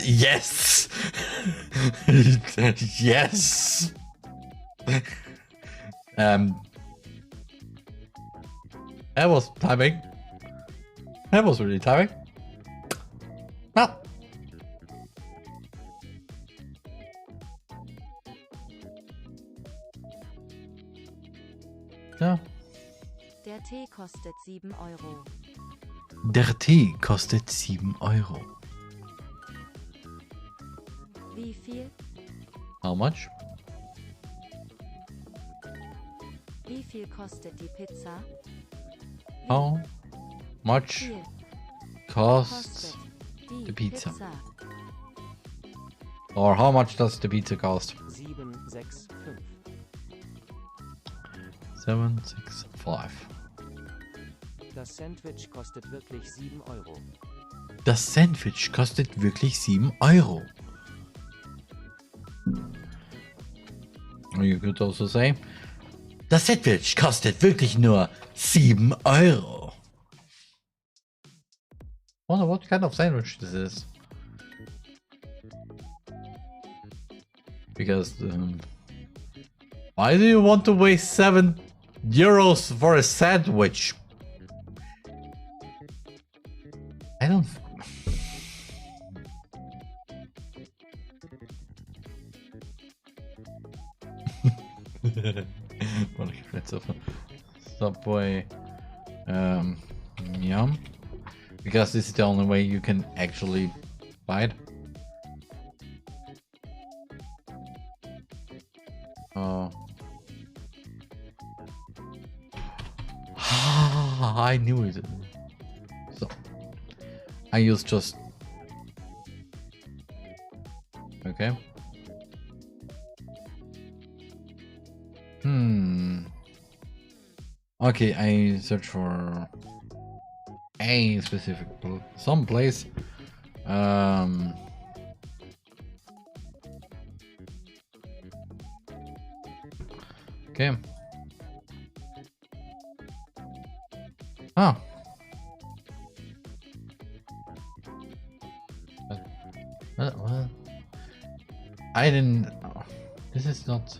Yes! Yes! That was timing. That was really timing. Ah. Ja. Der Tee kostet 7 Euro. Der Tee kostet 7 Euro. Wie viel? How much? Wie viel kostet die Pizza? How much Viel costs kostet die the pizza? Or how much does the pizza cost? 7, 6, 5. 7, 6, 5. Das Sandwich kostet wirklich 7 Euro. Das Sandwich kostet wirklich 7 Euro. Or you could also say, das Sandwich kostet wirklich nur 7 Euro. Wonder what kind of sandwich this is. Because why do you want to waste 7 euros for a sandwich? I don't. What a friends of Subway. Yeah. Because this is the only way you can actually buy it. Oh. I knew it. So I use just. Okay. Okay, I search for a specific some place. Okay. Oh. Well, I didn't. Oh, this is not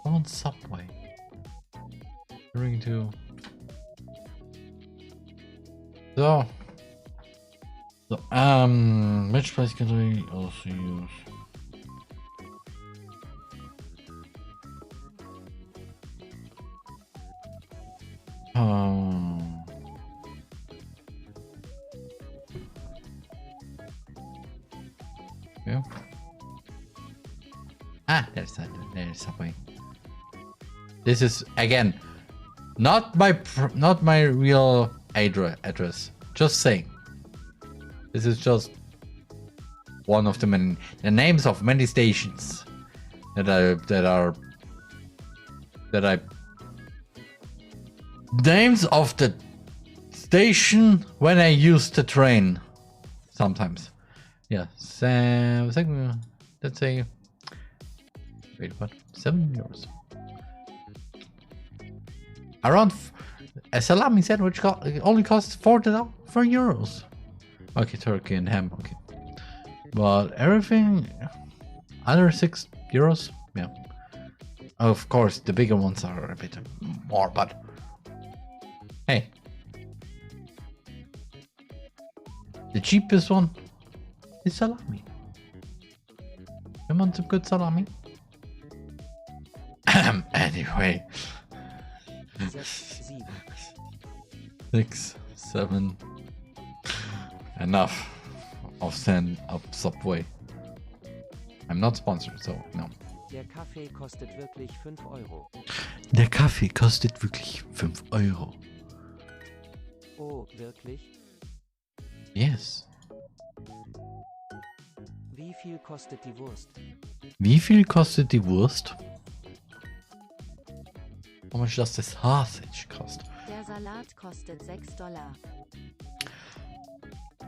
on Subway. Going to. So, which place can I also use? Yeah. Ah, there's Subway. This is again not my real address. Just saying. This is just one of the names of many stations names of the station when I use the train sometimes. Yeah, let's say wait, what? 7 euros. Around a salami sandwich only costs 4 euros. Okay, turkey and ham. Okay, but everything under 6 euros. Yeah, of course the bigger ones are a bit more, but hey, the cheapest one is salami. You want some good salami? Anyway. 6, 7. 6, 7. Enough of Subway. I'm not sponsored, so no. Der Kaffee kostet wirklich 5 Euro. Der Kaffee kostet wirklich 5 Euro. Oh, wirklich? Yes. Wie viel kostet die Wurst? Wie viel kostet die Wurst? How much does the sausage cost? Der Salat kostet $6.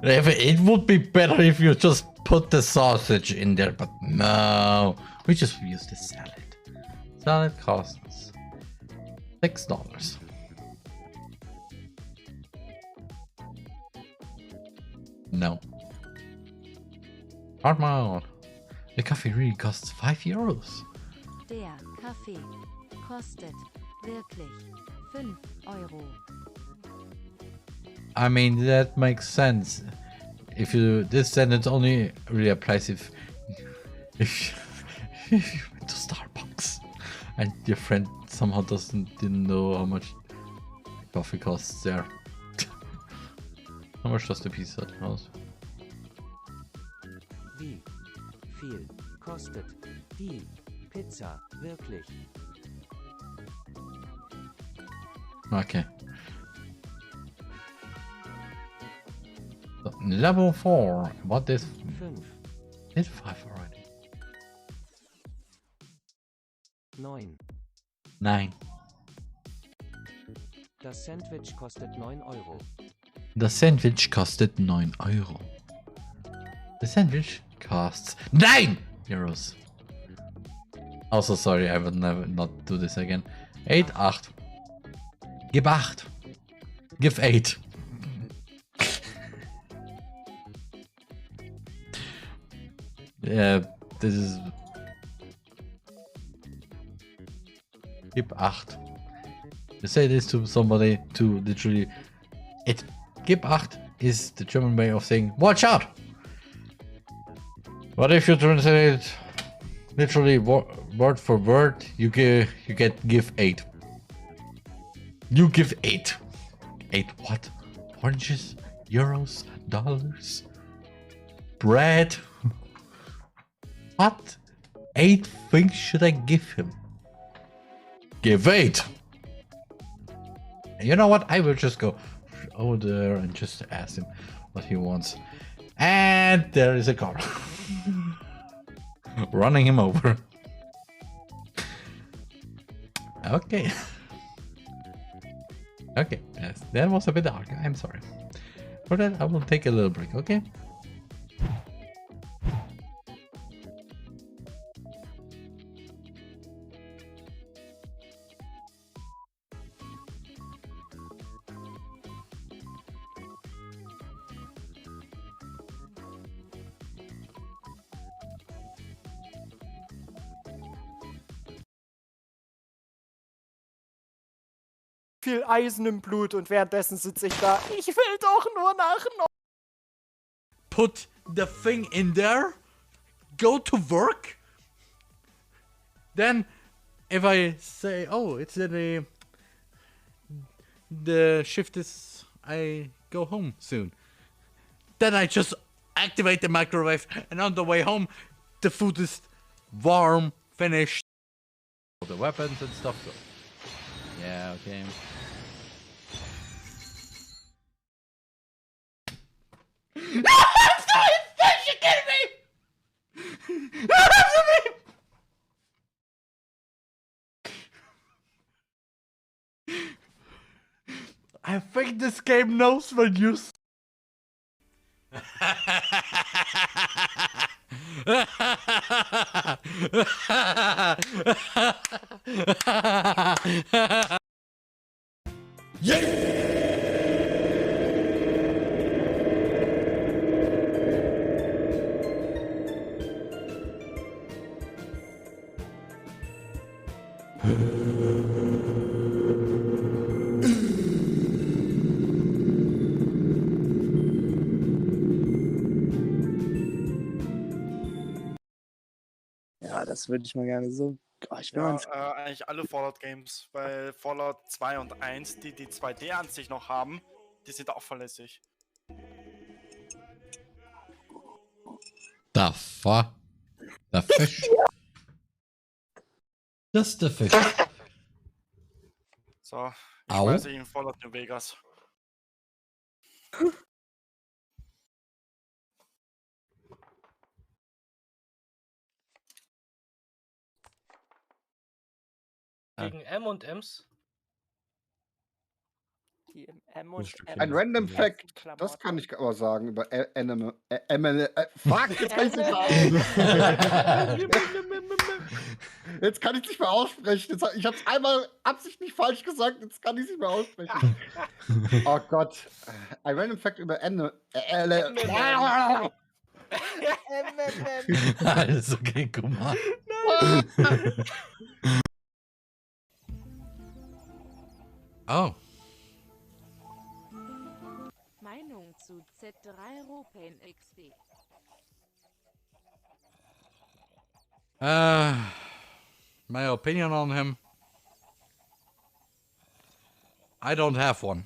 It would be better if you just put the sausage in there, but no. We just use the salad. Salad costs $6. No. Hard mode. The coffee really costs 5 euros. Der Kaffee kostet wirklich 5 Euro. I mean, that makes sense. If you this sentence only really applies if if you went to Starbucks and your friend somehow didn't know how much coffee costs there. How much does the pizza cost? Wie viel kostet die Pizza wirklich? Okay. So, level 4. What is 5, it's 5 already? 9. 9. Das Sandwich kostet 9 Euro. The sandwich costed 9 Euro. The sandwich costs 9 euros. Also, sorry, I will never not do this again. 8, 8. Give 8. Give 8. Yeah, this is. Give 8. You say this to somebody to literally. Gib 8 is the German way of saying watch out. What if you translate it literally word for word? You get give 8. You give 8. 8 what? Oranges? Euros? Dollars? Bread? What 8 things should I give him? Give 8. You know what? I will just go over there and just ask him what he wants. And there is a car. Running him over. Okay. Okay, yes, that was a bit dark. I'm sorry. For that, I will take a little break, okay? Viel Eisen im Blut und währenddessen sitze ich da. Ich will doch nur nach Put the thing in there, go to work. Then, if I say, oh, it's the shift is, I go home soon. Then I just activate the microwave, and on the way home, the food is warm, finished. The weapons and stuff. So. Yeah, okay. You kidding me? I think this game knows when you. Ja, das würde ich mal gerne so. Oh, ich bin Ja, ganz eigentlich alle Fallout-Games, weil Fallout 2 und 1, die 2D-Ansicht noch haben, Die sind auch verlässlich. The fuck? The fish? Just the fish. So, ich Au. schmeiße ihn voll auf New Vegas. Gegen M&M's? Die im M und Ein Random Fact, das kann ich aber sagen über fuck, jetzt kann ich nicht mehr Jetzt kann ich nicht mehr aussprechen. Ich habe es einmal absichtlich falsch gesagt, jetzt kann ich es nicht mehr aussprechen. Oh Gott. Ein Random Fact über Alles okay, guck mal. Oh. Meinung zu Z3 Ropain XD. My opinion on him. I don't have one.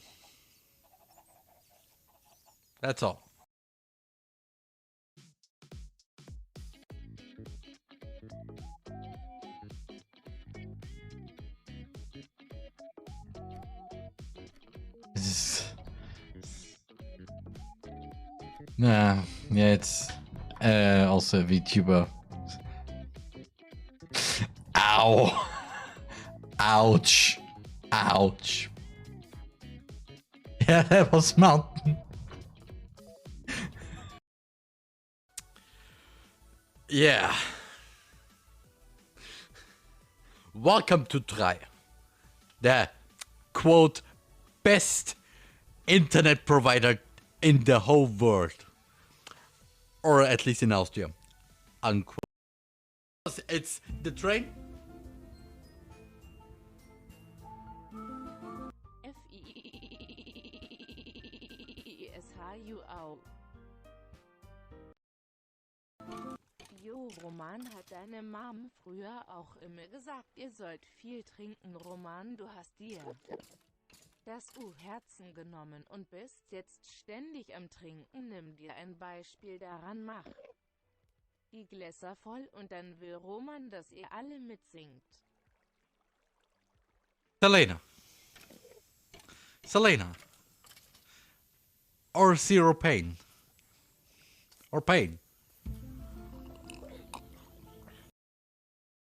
That's all. Nah, yeah, it's also a VTuber. Ow! Ouch! Ouch! Yeah, that was Mountain. Yeah. Welcome to Try, the quote best internet provider in the whole world, or at least in Austria, unquote. It's the train. FISHUAU. Jo, Roman, hat deine Mom früher auch immer gesagt, ihr sollt viel trinken, Roman, du hast dir das Herzen genommen und bist jetzt ständig am Trinken, nimm dir ein Beispiel daran, mach die Gläser voll und dann will Roman, dass ihr alle mitsingt. Selena. Selena. Or Zero Pain. Or Pain.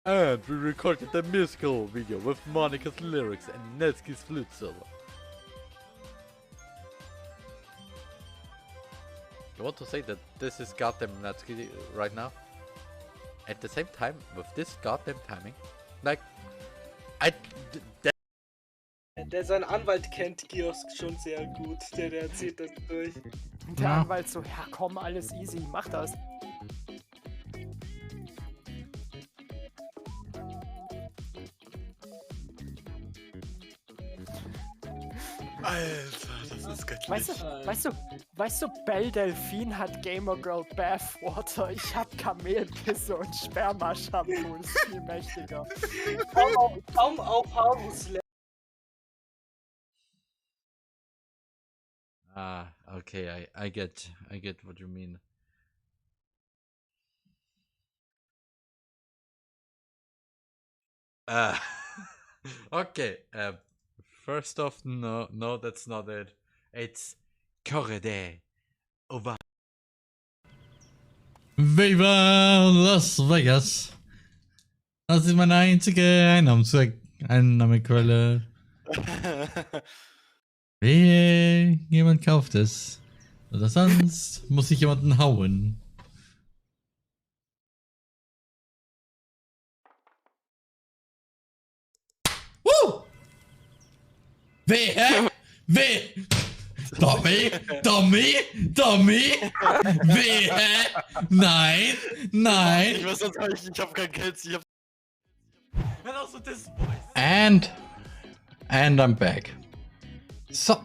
And we recorded the musical video with Monica's lyrics and Netsky's flute solo. You want to say that this is goddamn Netsky right now? At the same time, with this goddamn timing? Like, Der sein Anwalt kennt Kiosk schon sehr gut. Der zieht das durch. Der Anwalt so, ja komm, alles easy, mach das. Alter, das ist göttlich. Weißt du, Belle Delphine hat Gamer Girl Bathwater. Ich hab Kamelpisse und Sperma-Shampoo. Ist viel mächtiger. Kaum auf Haarwuchs. Ah, okay, I get what you mean. Okay, first off, no, that's not it. It's Correde over. Viva Las Vegas! Das ist meine einzige Einnahmequelle. Wehe, jemand kauft es. Oder sonst muss ich jemanden hauen. Wehe! Wehe! Dummy! Wehe! Nein! Nein! Ich weiß nicht, ich hab kein Geld, ich hab... And I'm back. So,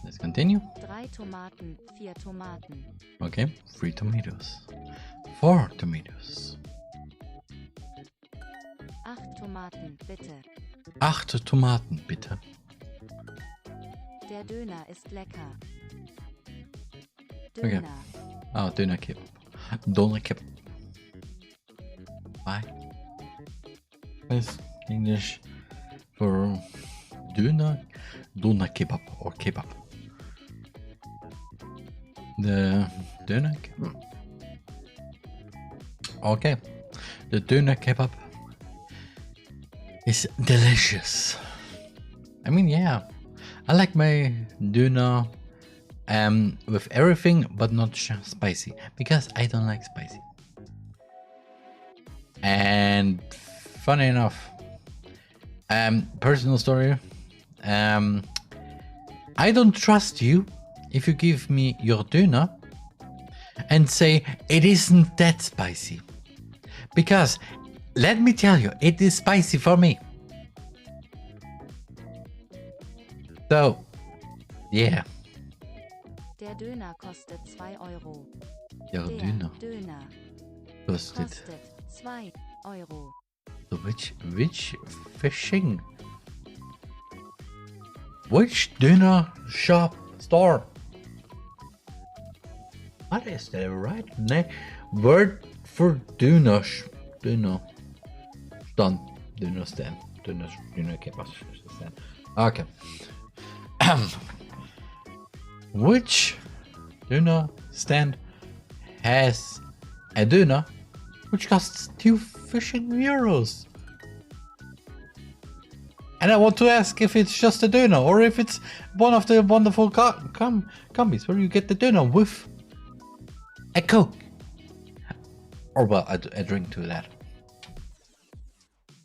let's continue. 3 Tomaten, 4 Tomaten. Okay, 3 tomatoes. 4 tomatoes. 8 Tomaten, bitte. 8 Tomaten, bitte. Der Döner ist lecker. Okay. Döner. Oh, Döner Kebab. Doner Kebab. Why? Is English for Döner? Doner Kebab or Kebab. The Döner Kebab. Okay. The Döner Kebab is delicious. I mean, yeah. I like my Döner with everything, but not spicy, because I don't like spicy. And funny enough, personal story, I don't trust you if you give me your Döner and say it isn't that spicy, because let me tell you, it is spicy for me. So, yeah. Der Döner kostet 2 Euro. Der Döner Döner kostet. kostet 2 Euro. So which fishing? Which Döner shop store? What is the right word for Döner? Döner stand. Döner stand. Döner Kebab stand. Okay. Which Döner stand has a Döner which costs 2 fishing euros? And I want to ask if it's just a Döner or if it's one of the wonderful combis where you get the Döner with a Coke. Or well, a drink to that.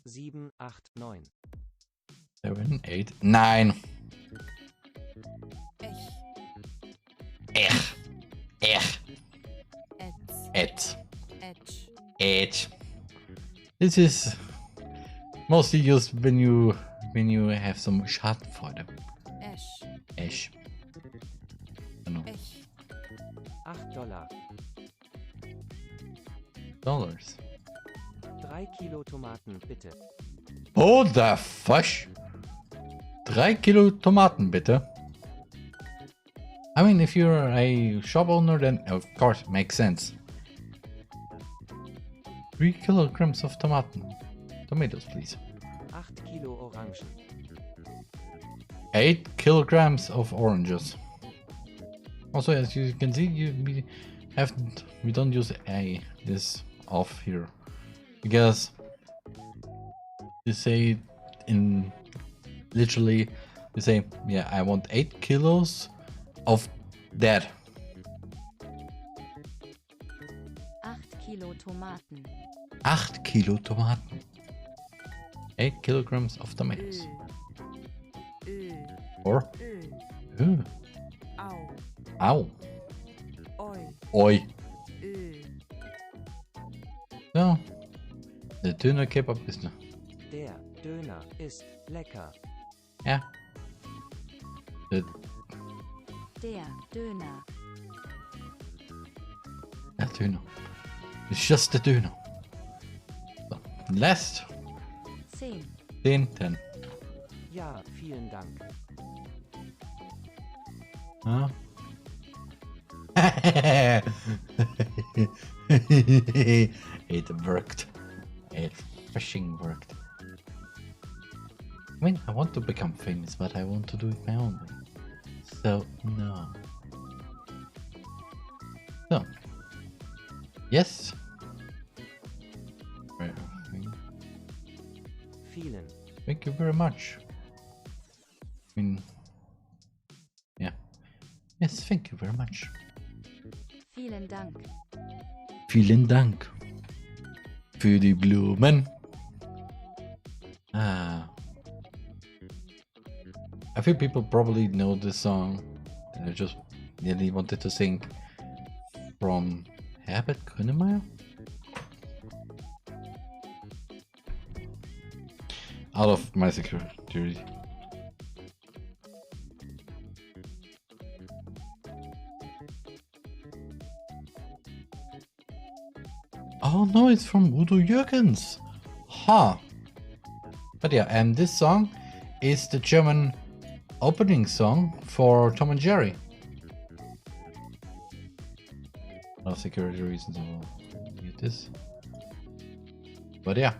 7, 8, 9. 7, 8, 9. Ech. Ech. Etz. Et. Etch. This is mostly used when you have some Schadenfreude. Esch. Esch. Genau. Ech. $8. Dollars. 3 Kilo Tomaten, bitte. Oh, the fuck? 3 Kilo Tomaten, bitte. I mean, if you're a shop owner, then of course it makes sense. 3 kilograms of tomatoes, please. 8 Kilo Orangen. 8 kilograms of oranges. Also, as you can see, we don't use this off here, because you say in literally, you say, yeah, I want 8 kilos of that. 8 Kilo Tomaten. 8 Kilo Tomaten. 8 kilograms of tomatoes. Öl. Or Öl. ooh, Au. ow, Oi. oi. Öl. No, the Döner Kebab is no. Der Döner ist lecker. Yeah. The Der Döner. Döner. It's just the Döner. So, last 10. 10. Ja, vielen Dank. Huh? It worked. It fishing worked. I mean, I want to become famous, but I want to do it my own way. So, no. So, yes. Vielen. Thank you very much. I mean, yeah. Yes, thank you very much. Vielen Dank. Vielen Dank für die Blumen. Ah. I think people probably know this song. And I just really wanted to sing from Herbert Grönemeyer. Out of my security. Oh no, it's from Udo Jürgens. Ha! But yeah, and this song is the German opening song for Tom and Jerry. No security reasons, I will mute this. But yeah.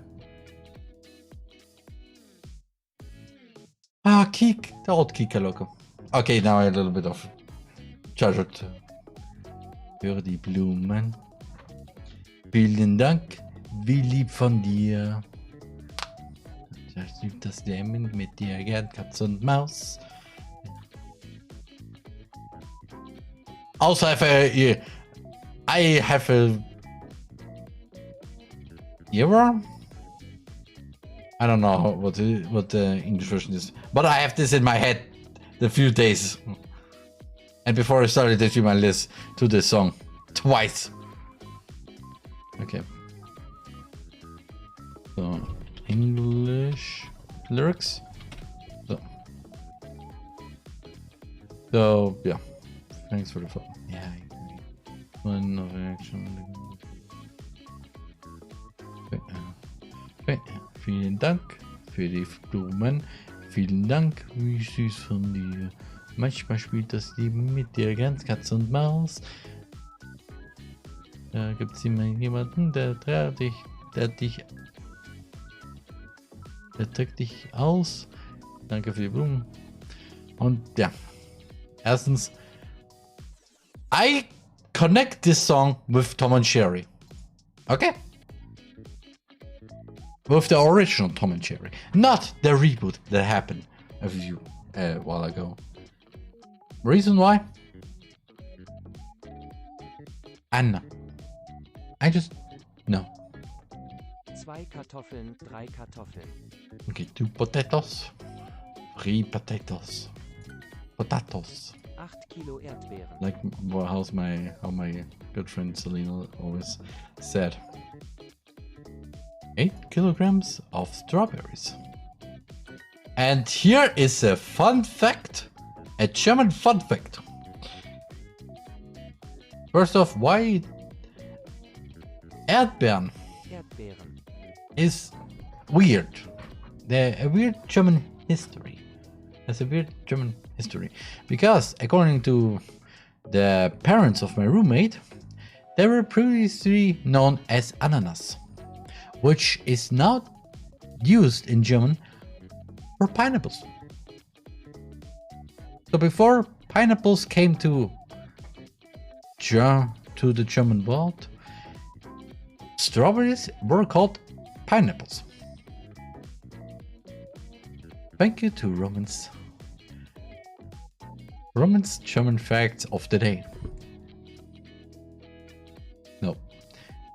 Ah, Kik, the old Kika Loco. Okay, now a little bit of Charlotte. Höre die Blumen. Vielen Dank, wie lieb von dir. Ich lieb das Leben mit dir gern, Katz und Maus. Also, I have a earworm. I don't know what the English version is, but I have this in my head the few days. And before I started to do my list to this song twice. Okay. So English lyrics. So yeah. Thanks for the phone. Yeah, I agree. One of action. Vielen Dank für die Blumen. Vielen Dank, wie süß von dir. Manchmal spielt das Leben mit dir ganz Katz und Maus. Da gibt es immer jemanden, der trägt dich aus. Danke für die Blumen. Und ja, erstens, I connect this song with Tom and Jerry. Okay? With the original Tom and Jerry, not the reboot that happened a while ago. Reason why? Anna. I just no. 2 Kartoffeln, 3 Kartoffeln. Okay, 2 potatoes, 3 potatoes, potatoes. 8 Kilo Erdbeeren. Like how my good friend Selena always said. 8 kilograms of strawberries. And here is a fun fact, a German fun fact. First off, why Erdbeeren is weird. A weird German history. There's a weird German history. Because according to the parents of my roommate, they were previously known as ananas, which is now used in German for pineapples. So before pineapples came to the German world, strawberries were called pineapples. Thank you to Roman's German facts of the day. No.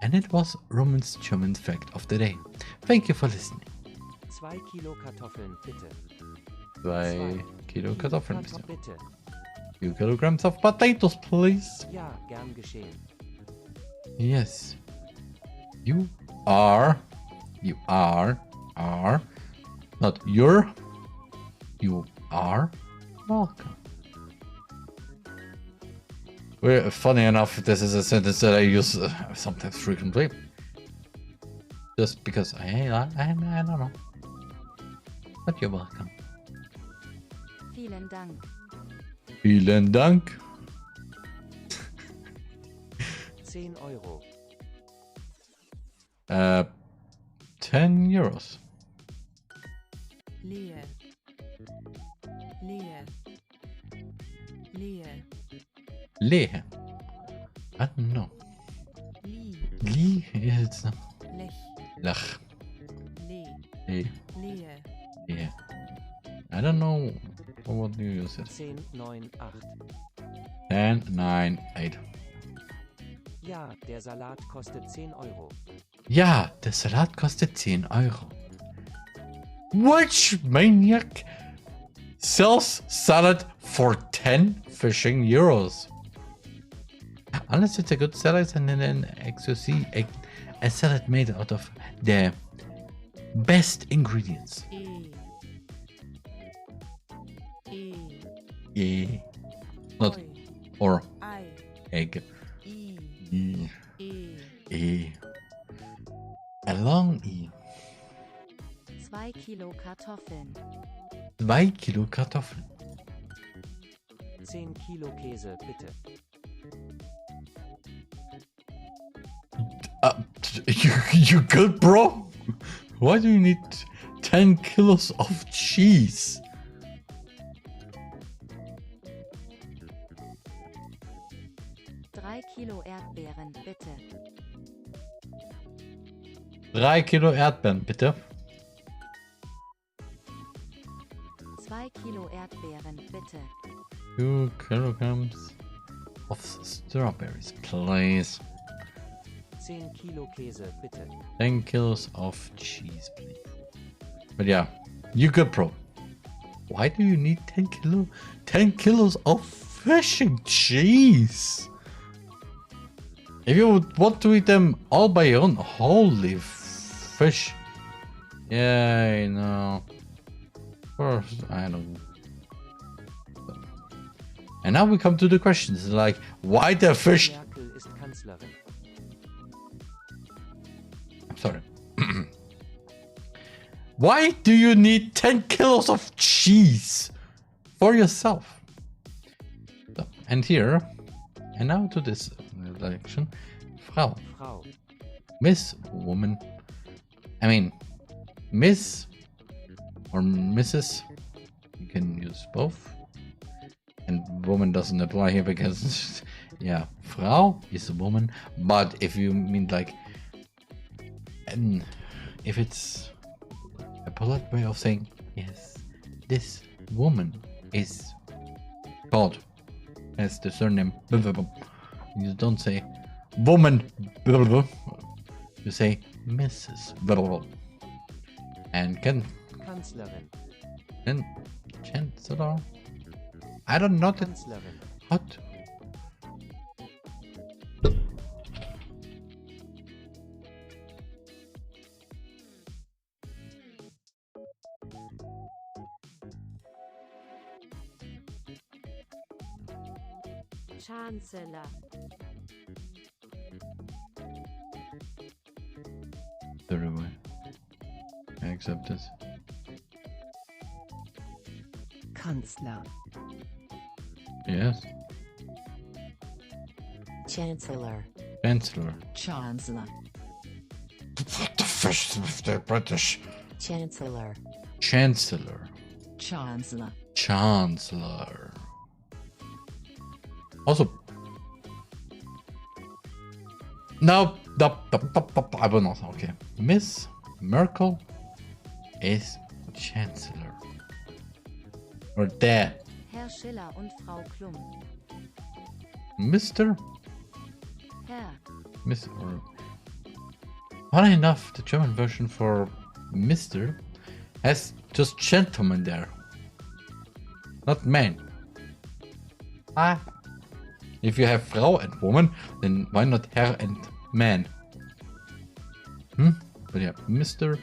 And it was Roman's German fact of the day. Thank you for listening. 2 Kilo Kartoffeln, bitte. 2 Kilo Kartoffeln, bitte. 2 kilograms of potatoes, please. Ja, gern geschehen. Yes. You are, not you're, you are welcome. Well, funny enough, this is a sentence that I use sometimes frequently. Just because I don't know. But you're welcome. Vielen Dank. Vielen Dank. 10 Euro. 10 euros. Lehe. Lehe. Lehe. Lehe. I don't know. Lie. It's Lech. Lach. Le. Lehe. Lehe. Lehe. I don't know what do you use it. 10, 9, 8. 10, 9, 8. Ja, der Salat kostet 10 Euro. Ja, der Salat kostet 10 Euro. Which maniac sells salad for 10 fishing euros? Unless it's a good salad and then a salad made out of the best ingredients. Yeah. Not Oi. or Ei. egg. I. E. A long E. 2 Kilo Kartoffeln. 2 Kilo Kartoffeln. 10 Kilo Käse, bitte. You good, bro? Why do you need 10 kilos of cheese? Drei Kilo Erdbeeren, bitte. 3 Kilo Erdbeeren, bitte. 2 Kilo Erdbeeren, bitte. 2 kilograms of strawberries, please. 10 Kilo Käse, bitte. 10 kilos of cheese, please. But yeah, you good, bro. Why do you need 10 kilos of fish and cheese? If you would want to eat them all by your own, holy fish. Yeah, I know. Of course, I know. And now we come to the questions, like, why the fish? Merkel ist Kanzlerin. Sorry. Why do you need 10 kilos of cheese for yourself? So, and here, and now to this election, Frau, Frau. Miss, woman, I mean, Miss or Mrs. You can use both. And woman doesn't apply here because, yeah, Frau is a woman. But if you mean like, and if it's a polite way of saying, yes, this woman is called as the surname, blah, blah, blah. You don't say woman, blah, blah, blah. You say Mrs. Blah, blah, blah. And Kanzlerin. Chancellor. I don't know that. Kanzlerin. What? Chancellor. Very well. I accept this. Kanzler. Yes. Chancellor. Chancellor. Chancellor. What the fish with the British? Chancellor. Chancellor. Chancellor. Chancellor. Also. No, I will not. Okay. Miss Merkel is Chancellor. Or der. Herr Schiller und Frau Klum. Mr. Herr. Miss or funny enough, the German version for Mr. has just gentleman there. Not man. Ah. If you have Frau and woman, then why not Herr and man? But yeah, Mr.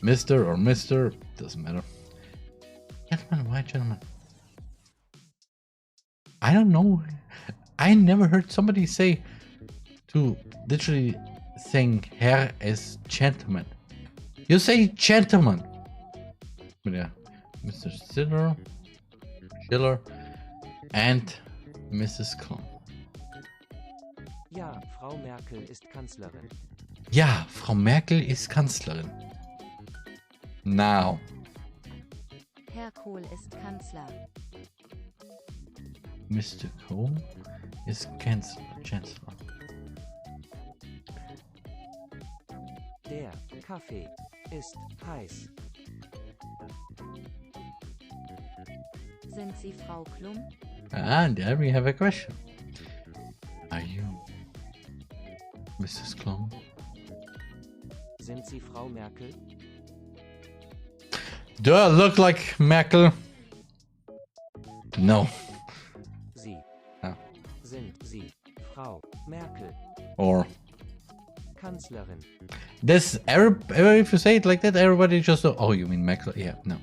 or Mr. Doesn't matter. Gentleman, why gentleman? I don't know. I never heard somebody say to literally saying Herr as gentleman. You say gentleman. But yeah, Mr. Schiller, and Mrs. Klum. Ja, Frau Merkel ist Kanzlerin. Ja, Frau Merkel ist Kanzlerin. Now. Herr Kohl ist Kanzler. Mr. Kohl is Chancellor. Der Kaffee ist heiß. Sind Sie Frau Klum? And there we have a question. Are you Mrs. Klum? Sind Sie Frau Merkel? Do I look like Merkel? No. Sie. Ah. Sind Sie Frau Merkel? Or Kanzlerin. this, if you say it like that, everybody just, oh, you mean Merkel? Yeah, no.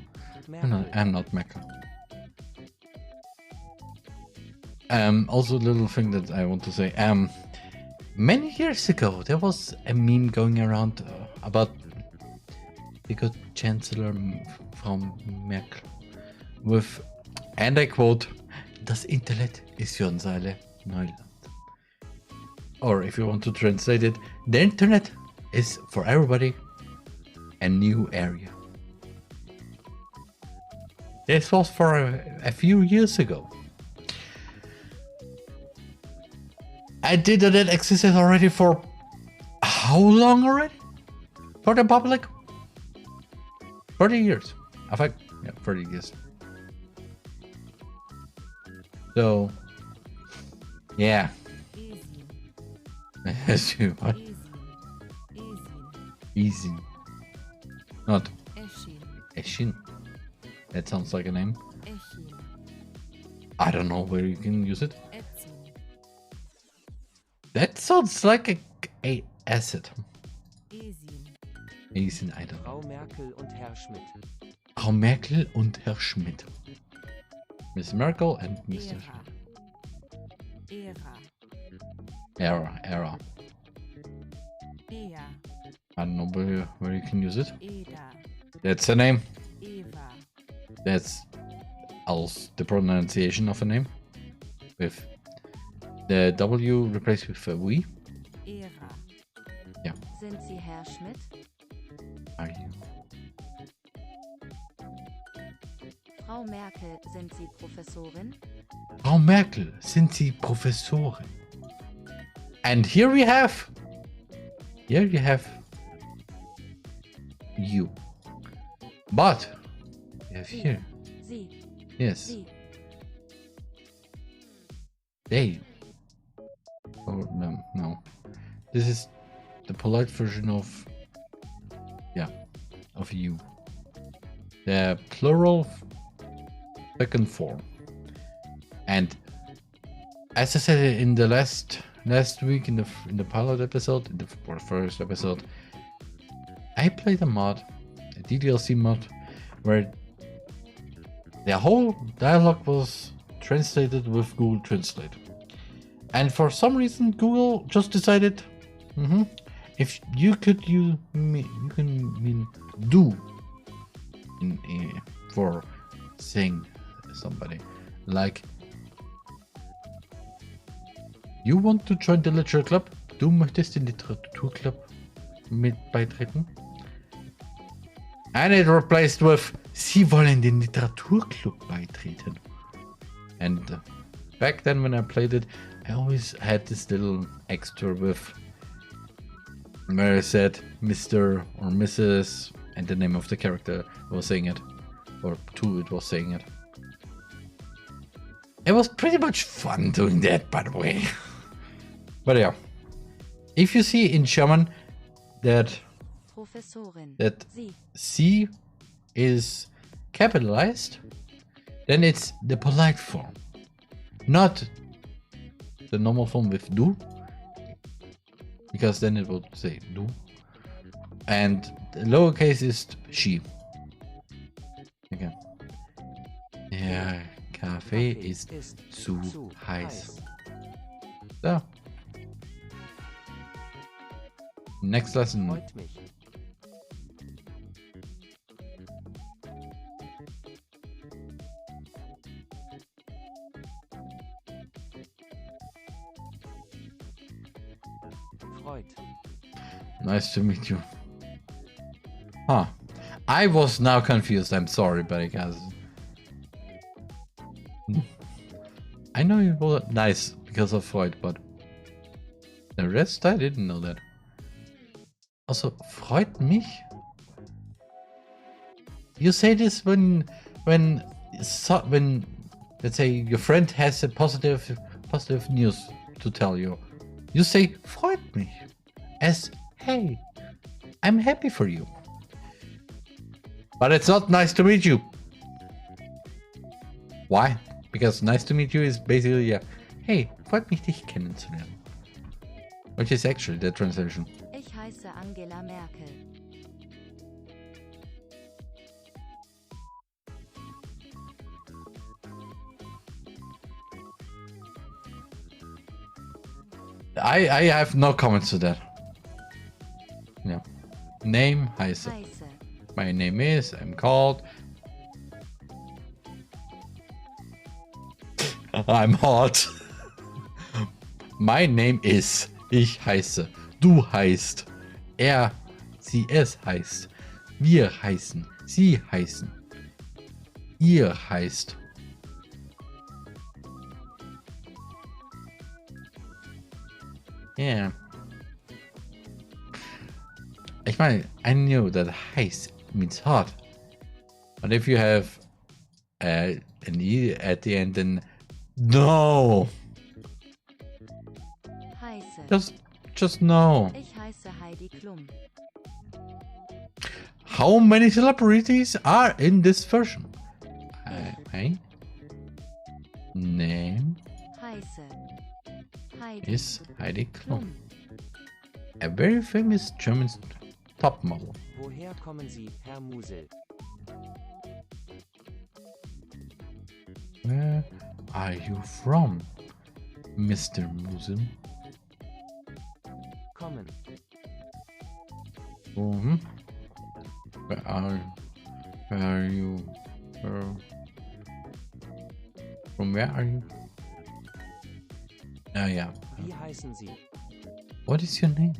Merkel. I'm not Merkel. Also a little thing that I want to say. Many years ago, there was a meme going around about the good Chancellor from Merkel with And I quote, das Internet ist für uns alle Neuland. Or if you want to translate it, the internet is for everybody a new area. This was for a few years ago. And the internet existed already for how long already? For the public? 30 years. In fact, yeah, 30 years. So, yeah. Easy. What? Easy. Not Eschin. Eshin. That sounds like a name. Echin. I don't know where you can use it. Etzin. That sounds like a acid. Esin. Esin, I don't know. Frau Merkel und Herr Schmidt. Frau Merkel und Herr Schmidt. Miss Merkel and Mr. Era. Era. Era. Ea. I don't know where you can use it. Eda. That's a name. Eva. That's also the pronunciation of a name. With the W replaced with a V. Era. Sind Sie Herr Schmidt? Are you? Frau Merkel, sind Sie Professorin? Frau Merkel, sind Sie Professorin? And here you have you. But we have here. Sie. Yes. Sie. They. Oh no. This is the polite version of of you. The plural second form. And as I said in the last week in the pilot episode, in the first episode, I played a mod, a DDLC mod, where the whole dialogue was translated with Google Translate. And for some reason, Google just decided, if you could you can mean do for saying somebody, like, you want to join the literature club? Du möchtest den Literaturclub mit beitreten? And it replaced with, Sie wollen den Literaturclub beitreten. And back then when I played it, I always had this little extra with where I said Mr. or Mrs. and the name of the character was saying it, or two it was saying it. It was pretty much fun doing that, by the way. But yeah, if you see in German that Professorin. Sie. C is capitalized, then it's the polite form, not the normal form with du, because then it would say du, and the lowercase is she. Okay. Der Kaffee ist zu heiß. So. Next lesson. Freut mich. Freud. Nice to meet you. Huh. I was now confused. I'm sorry, but I guess. I know you were nice because of Freud, but the rest I didn't know that. Also, freut mich. You say this when let's say your friend has a positive news to tell you. You say freut mich as hey, I'm happy for you. But it's not nice to meet you. Why? Because nice to meet you is basically hey, freut mich dich kennenzulernen. Which is actually the translation. Ich heiße Angela Merkel. I have no comments to that. Yeah. Name heiße. Heiße. My name is, I'm called. I'm hot. My name is. Ich heiße. Du heißt. Er, sie, es heißt. Wir heißen. Sie heißen. Ihr heißt. Yeah. Ich meine, I knew that heiß means hot. But if you have an E at the end, then no. Heiße. Just no. Ich heiße Heidi Klum. How many celebrities are in this version? Hey. Name Heiße. Heidi is Heidi Klum. A very famous German top model. Woher kommen Sie, Herr Musel? Where are you from, Mr. Musel? Kommen. Where are you? From where are you? Ah, yeah. Wie heißen Sie? What is your name?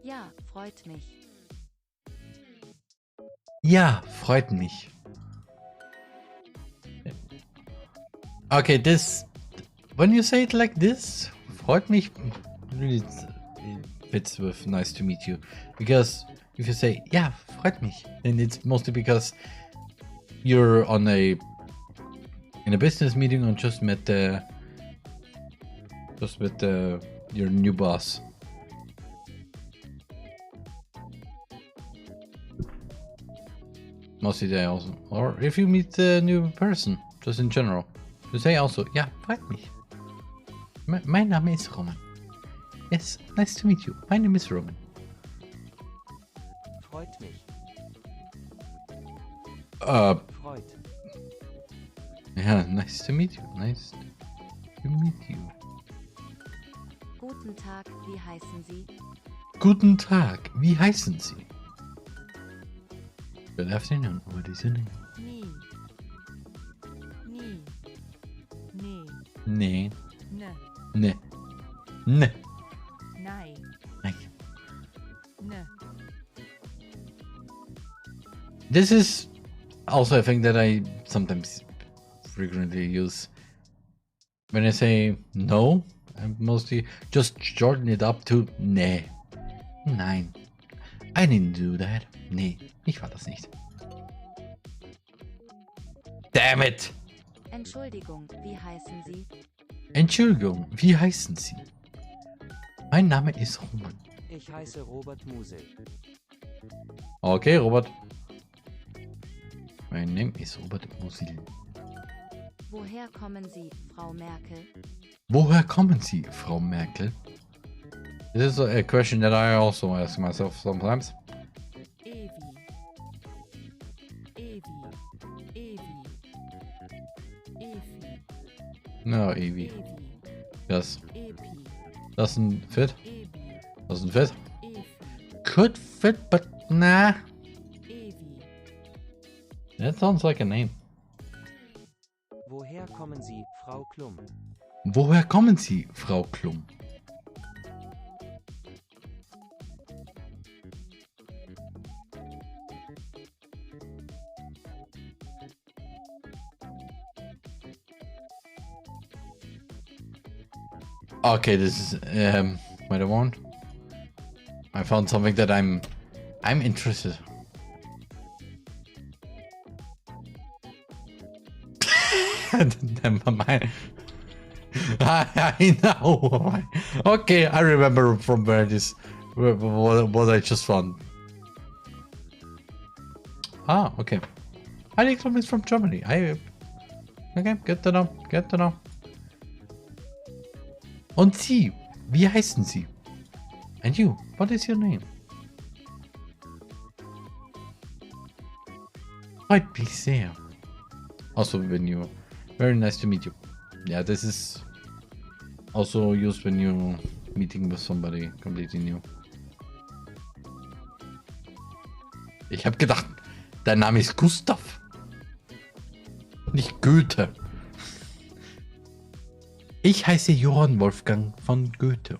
Ja, freut mich. Ja, freut mich. Okay, this... When you say it like this, freut mich, really fits with nice to meet you. Because if you say, yeah, freut mich, then it's mostly because you're in a business meeting and just met your new boss. Mostly they also, or if you meet a new person, just in general, you say also, yeah, freut mich. Mein Name ist Roman. Yes, nice to meet you. My name is Roman. Freut mich. Freut. Yeah, nice to meet you. Nice to meet you. Guten Tag, wie heißen Sie? Guten Tag, wie heißen Sie? Good afternoon, what is your name? Nie. Nie. Nee. Nee. Ne. Ne. Ne. Nein. Nein. Ne. This is also a thing that I sometimes frequently use. When I say no, I mostly just shorten it up to ne. Nein. I didn't do that. Nee, ich war das nicht. Damn it! Entschuldigung, wie heißen Sie? Entschuldigung, wie heißen Sie? Mein Name ist Roman. Ich heiße Robert Musel. Okay, Robert. My name is Robert Musil. Woher kommen Sie, Frau Merkel? Woher kommen Sie, Frau Merkel? This is a question that I also ask myself sometimes. Evi. Evi. Evi. Evi. No, Evie. Evi. Yes. Epi. Doesn't fit. Ebi. Doesn't fit. Efi. Could fit, but nah. Evi. That sounds like a name. Woher kommen Sie, Frau Klum? Woher kommen Sie, Frau Klum? Okay, this is wait a moment. I found something that I'm interested. Never mind. I know. Okay, I remember from where this what I just found. Ah, okay. Heidi Klum is from Germany. Okay, good to know. Good to know. Und Sie, wie heißen Sie? And you, what is your name? Freut mich sehr. Also when you, very nice to meet you. Yeah, this is also used when you're meeting with somebody completely new. Ich habe gedacht, dein Name ist Gustav. Nicht Goethe. Ich heiße Johann Wolfgang von Goethe.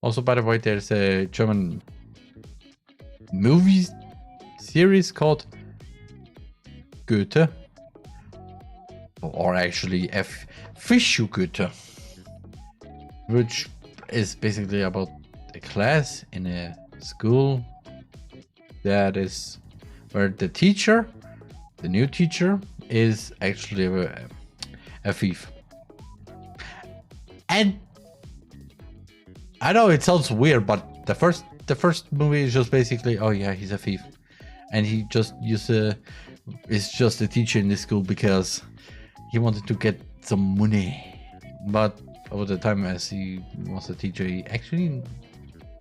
Also, by the way, there's a German movie series called Goethe. Or actually Fischu Goethe. Which is basically about a class in a school that is where the teacher, the new teacher, is actually a thief. And I know it sounds weird, but the first movie is just basically, oh yeah, he's a thief, and he just is just a teacher in this school because he wanted to get some money. But over the time, as he was a teacher, he actually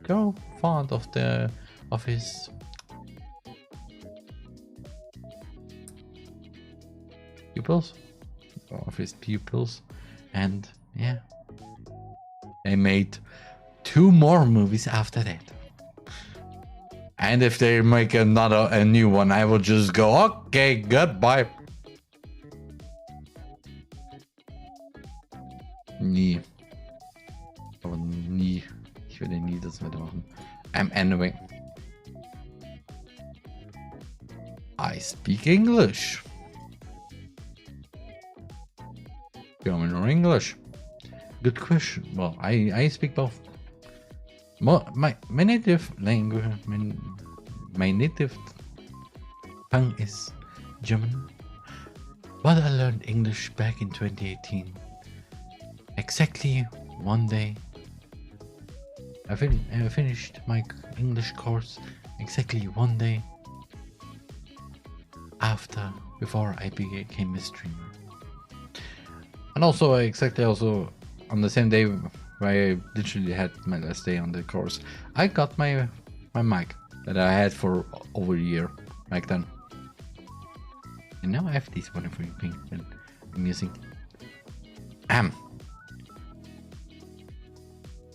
got fond of his pupils, and yeah, they made 2 more movies after that. And if they make a new one, I will just go, okay, goodbye. Nie. Aber nie. Ich werde nie das weitermachen. Anyway. I speak English. German or English? Good question. Well, I speak both. My native language, my native tongue is German, but I learned English back in 2018. Exactly one day. I finished my English course exactly one day before I became a streamer. And also exactly on the same day where I literally had my last day on the course, I got my mic that I had for over a year back then. And now I have this wonderful thing that I'm using.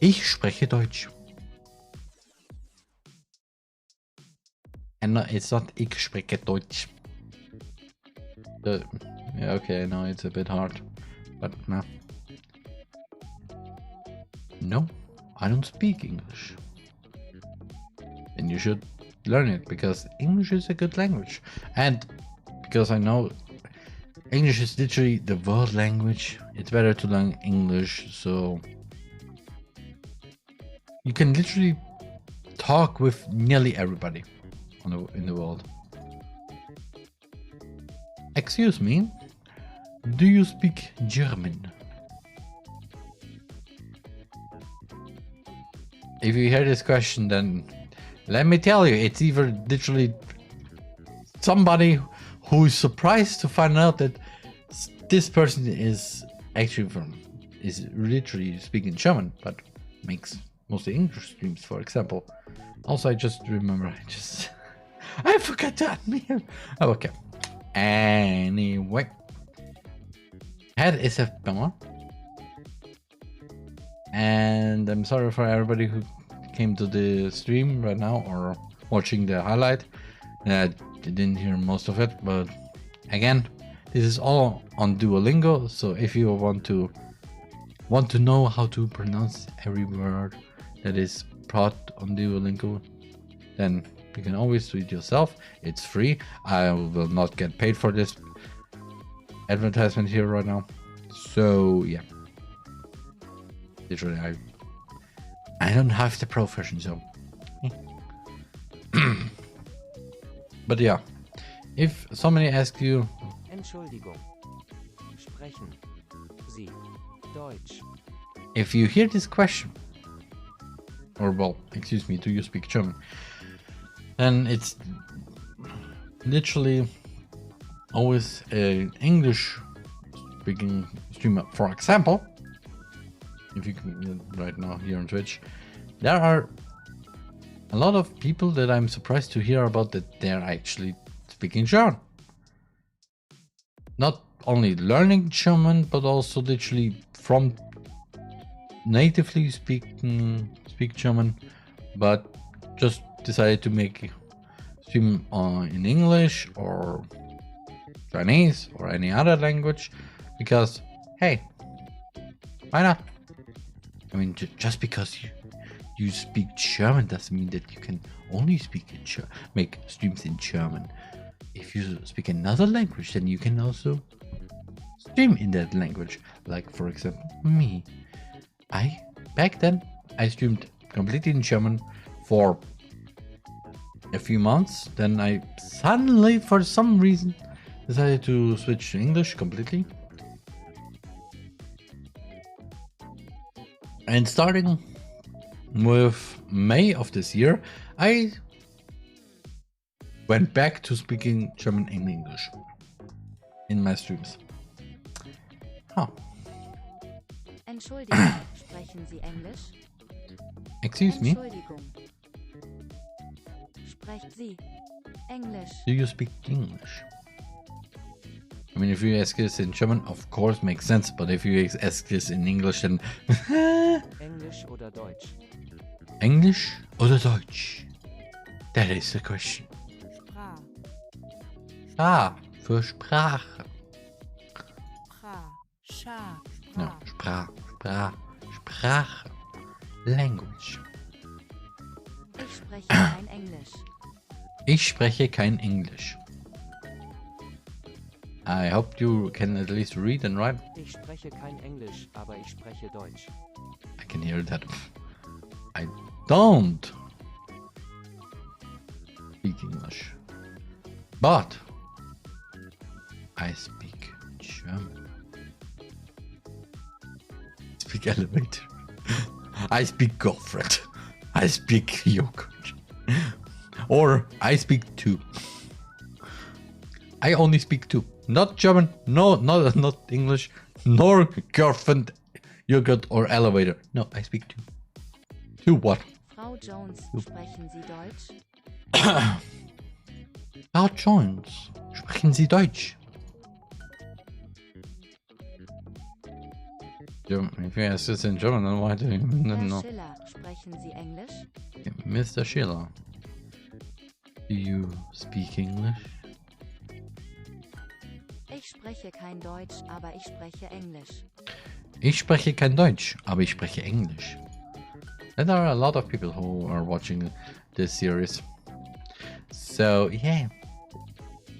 Ich spreche Deutsch. And no, it's not ich spreche Deutsch. Yeah, okay, I know it's a bit hard, but no. No, I don't speak English. And you should learn it because English is a good language. And because I know English is literally the world language, it's better to learn English, so you can literally talk with nearly everybody in the world. Excuse me, do you speak German? If you hear this question, then let me tell you, it's either literally somebody who is surprised to find out that this person is literally speaking German, but makes mostly English streams, for example. Also, I just remember, I forgot to unmute. Oh, okay. Anyway, head is a bummer. And I'm sorry for everybody who came to the stream right now or watching the highlight. I didn't hear most of it, but again, this is all on Duolingo. So if you want to know how to pronounce every word that is brought on Duolingo, then you can always do it yourself. It's free. I will not get paid for this advertisement here right now. So yeah. Literally, I don't have the profession, so. But yeah, if somebody asks you, Entschuldigung. Sprechen Sie Deutsch? If you hear this question, or well, excuse me, do you speak German? Then it's literally always an English speaking streamer. For example, if you can right now here on Twitch, there are a lot of people that I'm surprised to hear about that they're actually speaking German. Not only learning German, but also literally from natively speak German, but just decided to make stream in English or Chinese or any other language, because hey, why not? I mean, just because you speak German doesn't mean that you can only speak in make streams in German. If you speak another language, then you can also stream in that language. Like for example, me. Back then I streamed completely in German for a few months. Then I suddenly, for some reason, decided to switch to English completely. And starting with May of this year, I went back to speaking German and English in my streams. Huh. Entschuldigung, sprechen Sie Englisch? Excuse me? Entschuldigung. Sprecht Sie Englisch? Do you speak English? I mean, if you ask this in German, of course, makes sense. But if you ask this in English, then Englisch oder Deutsch? English oder Deutsch? That is the question. Sprach. Ah, für Sprache. Pra. Scha. No, Sprach. Sprache. Language. Ich spreche kein Englisch. Ich spreche kein Englisch. I hope you can at least read and write. Ich spreche kein Englisch, aber ich spreche Deutsch. I can hear that. I don't speak English, but I speak German. I speak elevator. I speak girlfriend. I speak yogurt. Or I speak two. I only speak two. Not German, no, not English, nor girlfriend, yogurt or elevator. No, I speak two. Two what? Frau Jones, sprechen Sie Deutsch? Frau Jones, sprechen Sie Deutsch? If you ask this in German, then why do you Herr know? Schiller, sprechen Sie Englisch? Mr. Schiller, do you speak English? Ich spreche kein Deutsch, aber ich spreche Englisch. Ich spreche kein Deutsch, aber ich spreche Englisch. And there are a lot of people who are watching this series. So, yeah.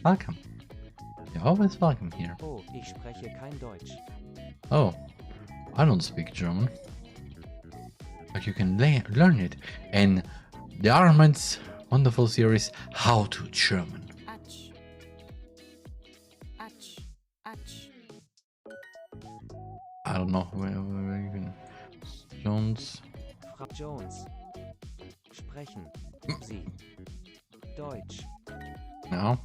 Welcome. You're always welcome here. Oh, ich spreche kein Deutsch. Oh, I don't speak German. But you can learn it in the Armand's wonderful series, How to German. Atsch. Atsch. Atsch. I don't know where you can... Jones... Frau Jones. Sprechen Sie Deutsch. No.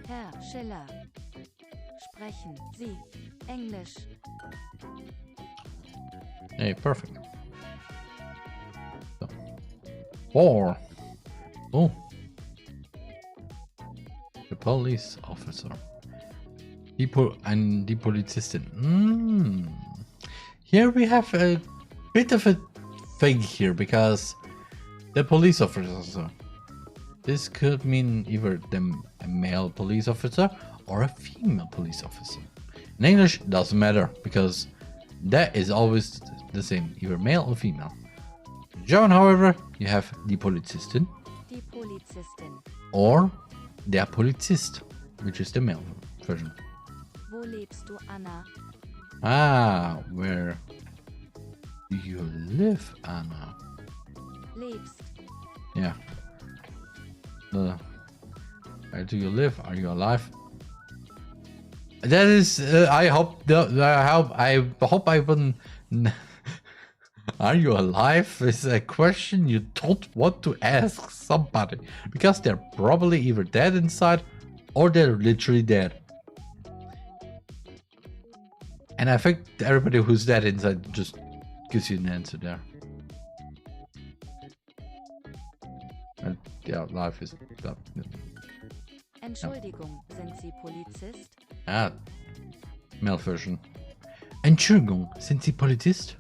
Herr Schiller, sprechen Sie Englisch? Hey, perfect. So. Or... Oh. The police officer. Die Polizistin. Here we have a bit of a thing here, because the police officer. This could mean either a male police officer or a female police officer. In English, doesn't matter, because that is always the same, either male or female. In German, however, you have die Polizistin Die Polizistin. or der Polizist, which is the male version. Wo lebst du, Anna? Ah, where do you live, Anna? Lebst. Yeah. Where do you live? Are you alive? That is. I hope. I hope I wouldn't. Are you alive? Is a question you don't want to ask somebody, because they're probably either dead inside or they're literally dead. And I think everybody who's dead inside just gives you an answer there. And yeah, life is. Entschuldigung, sind Sie Polizist? Ah, male version. Entschuldigung, sind Sie Polizist?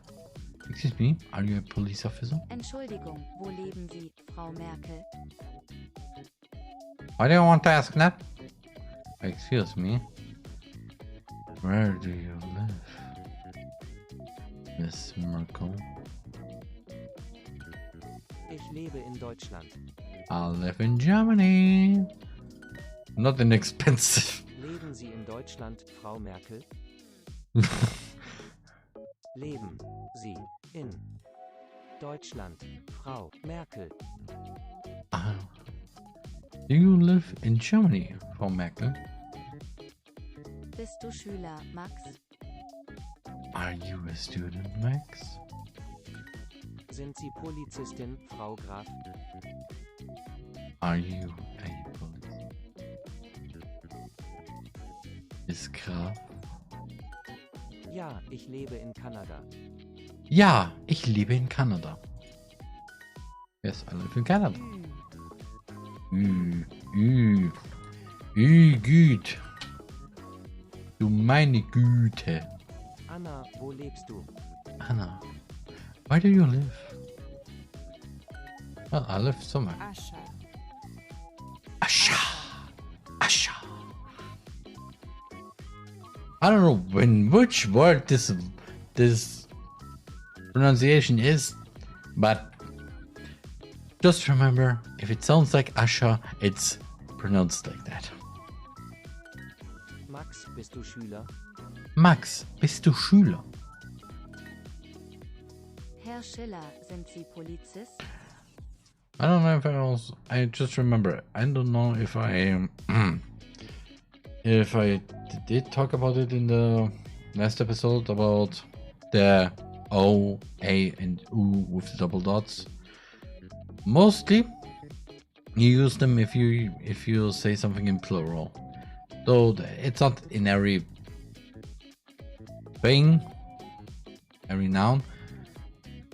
Excuse me, are you a police officer? Entschuldigung, wo leben Sie, Frau Merkel? Why do you want to ask that? Excuse me. Where do you live, Miss Merkel? Ich lebe in Deutschland. I live in Germany. Not inexpensive. Leben Sie in Deutschland, Frau Merkel? Leben Sie in Deutschland, Frau Merkel? Do you live in Germany, Frau Merkel? Bist du Schüler, Max? Are you a student, Max? Sind Sie Polizistin, Frau Graf? Are you a police? Miss Graf? Ja, ich lebe in Kanada. Ja, ich lebe in Kanada. Yes, I live in Canada. Gut. Du meine Güte. Anna, wo lebst du? Anna, where do you live? Well, I live somewhere. Ascha. Asha. I don't know which word this pronunciation is, but just remember, if it sounds like Asha, it's pronounced like that. Max, bist du Schüler? Max, bist du Schüler? Herr Schiller, sind Sie Polizist? I don't know if I just remember. I don't know if I did talk about it in the last episode about the O, A, and U with the double dots. Mostly, you use them if you say something in plural. So it's not in every thing, every noun,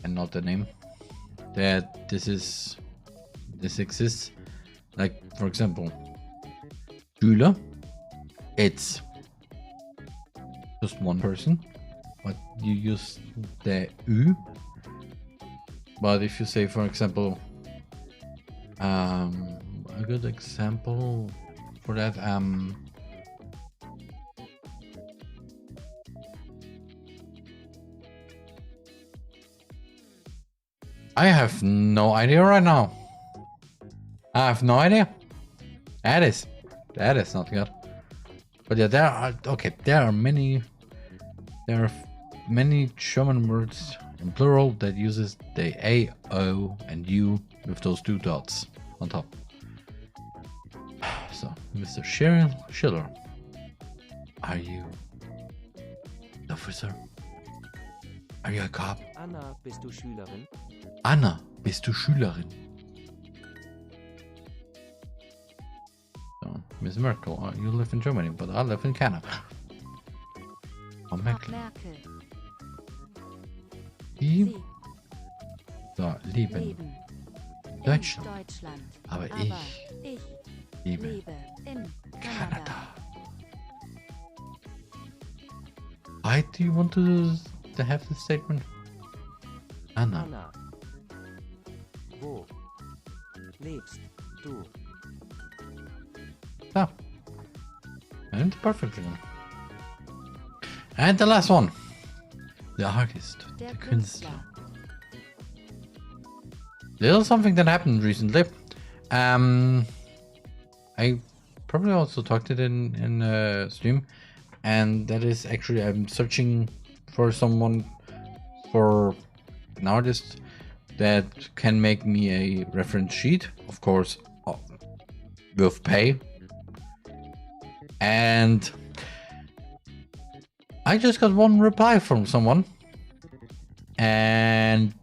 and not the name that this exists. Like, for example, Schüler, it's just one person, but you use the U. But if you say, for example, a good example for that, I have no idea right now. I have no idea. That is not good. But yeah, there are many German words in plural that uses the A, O, and U with those two dots on top. So, Mr. Schiller, are you an officer? Are you a cop? Anna, bist du Schülerin? Anna, bist du Schülerin? So, Miss Merkel, you live in Germany, but I live in Canada. Frau Frau Merkel. Merkel. Die Sie so, leben leben Deutschland. in Deutschland. Aber Aber ich lebe lebe in Canada. Kanada. Why do you want to have this statement? Anna. Anna. Wo lebst du? So. And perfectly. And the last one. The artist. Der the Künstler. Künstler. Little something that happened recently. I probably also talked it in stream, and that is actually I'm searching for someone, for an artist that can make me a reference sheet, of course, with pay. And I just got one reply from someone, and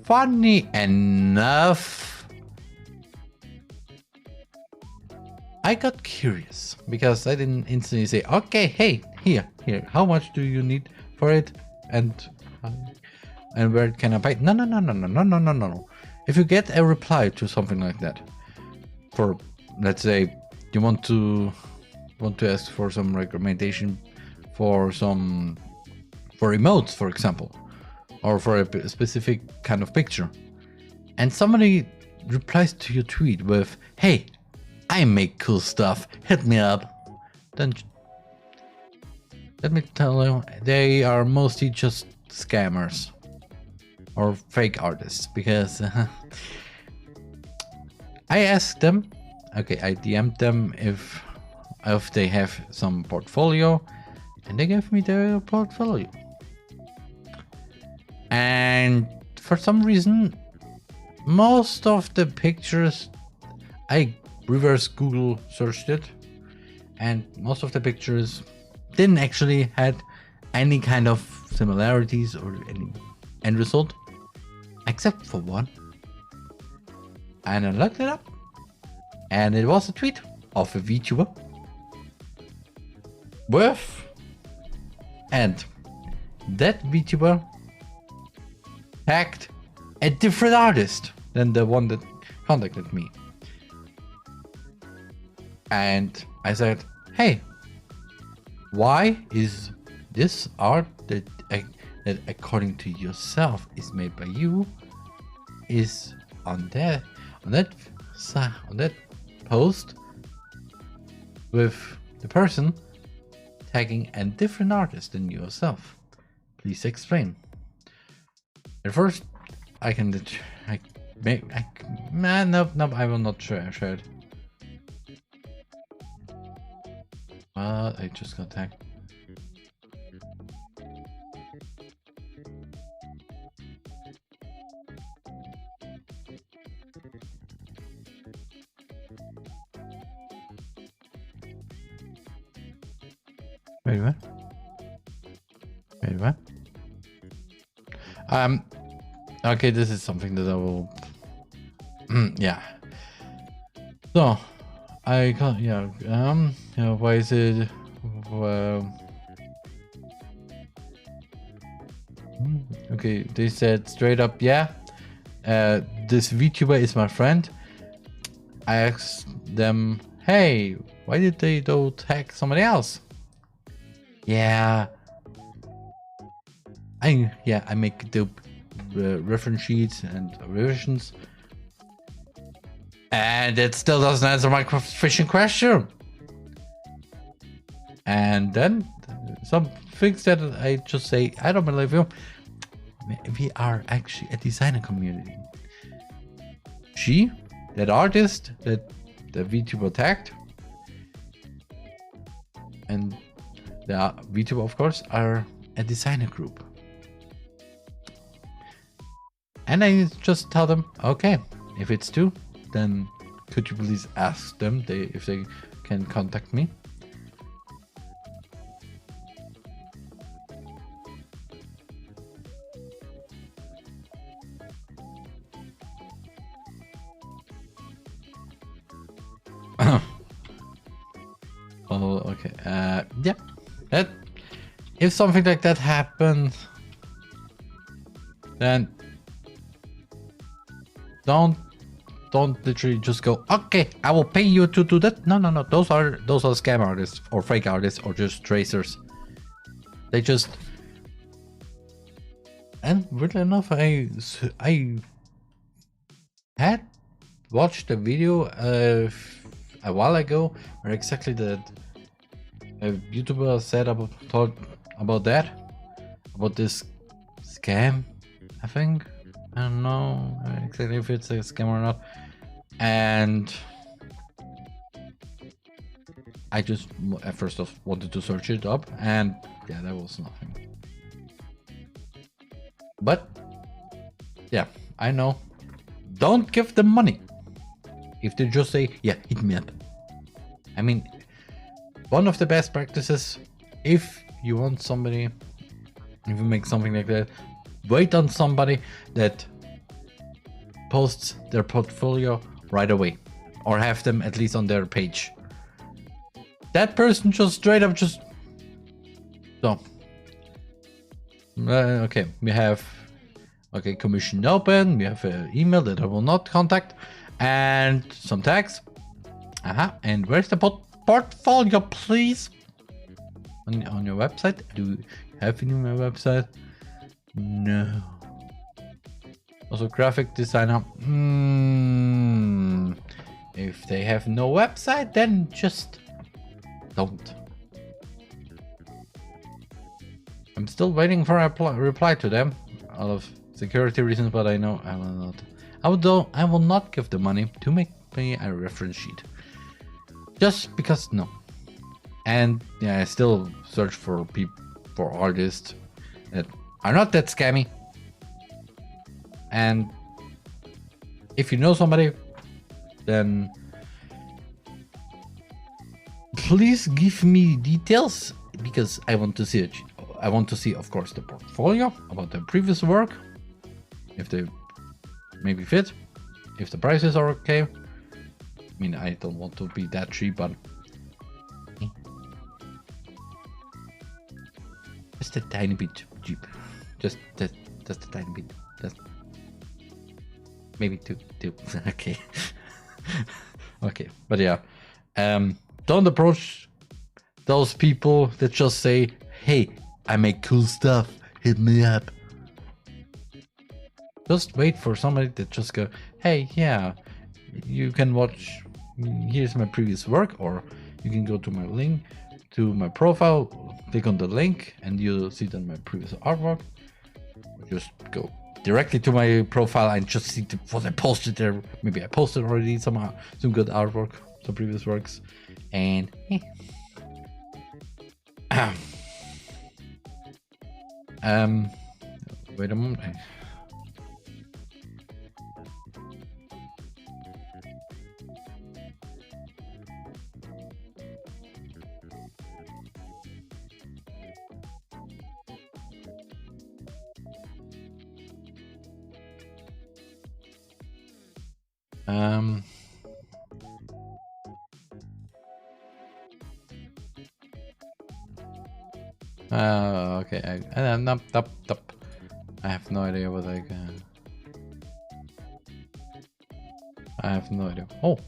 funny enough, I got curious because I didn't instantly say, okay, hey, here, how much do you need for it, and where can I pay? No. If you get a reply to something like that, for, let's say, you want to ask for some recommendation for emotes, for example, or for a specific kind of picture, and somebody replies to your tweet with, hey, I make cool stuff. Hit me up. Then let me tell you, they are mostly just scammers or fake artists because I asked them, okay, I DM'd them if they have some portfolio, and they gave me their portfolio. And for some reason, most of the pictures, I reverse Google searched it, and most of the pictures didn't actually had any kind of similarities or any end result, except for one. And I looked it up, and it was a tweet of a VTuber and that VTuber tagged a different artist than the one that contacted me. And I said, hey, why is this art that according to yourself is made by you is on that post with the person tagging a different artist than yourself? Please explain. At first, I will not share it. I just got tagged. Wait, what? Wait, what? Okay, this is something that I will. Yeah. So, I can't. Yeah. Why is it? Okay, they said straight up, yeah. This VTuber is my friend. I asked them, hey, why did they go tag somebody else? Yeah. I make the reference sheets and revisions, and it still doesn't answer my fishing question. And then some things that I just say, I don't believe you. We are actually a designer community. That artist that the VTuber tagged, and the VTuber, of course, are a designer group. And I just tell them, okay, if it's true, then could you please ask them if they can contact me? Oh, okay. Yeah. If something like that happens, then don't literally just go, okay, I will pay you to do that. No. Those are scam artists or fake artists or just tracers. They just. And weirdly enough, I had watched a video a while ago where exactly that a YouTuber said about this scam. I think, I don't know exactly if it's a scam or not, and I just at first wanted to search it up, and yeah, there was nothing. But yeah, I know. Don't give them money if they just say, yeah, hit me up. I mean, one of the best practices, if you want somebody, if you make something like that, wait on somebody that posts their portfolio right away, or have them at least on their page. That person just straight up just so okay, we have commission open, we have an email that I will not contact, and some tags. And where's the portfolio, please? On your website? Do you have it on my website? No. Also graphic designer. If they have no website, then just don't. I'm still waiting for a reply to them out of security reasons, but I know I will not. I will not give the money to make me a reference sheet. Just because no. And yeah, I still search for artists that are not that scammy. And if you know somebody, then please give me details, because I want to see it. I want to see, of course, the portfolio about the previous work, if they maybe fit, if the prices are okay. I mean, I don't want to be that cheap, but just a tiny bit cheap. Just a tiny bit. Just maybe two. Okay. Okay, but yeah, don't approach those people that just say, "Hey, I make cool stuff. Hit me up." Just wait for somebody that just go, "Hey, yeah, you can watch. Here's my previous work," or you can go to my link, to my profile, click on the link, and you'll see then my previous artwork. Just go directly to my profile and just see what I posted there. Maybe I posted already some good artwork, some previous works, and wait a moment. Okay. I have no idea what I can. I have no idea. Oh.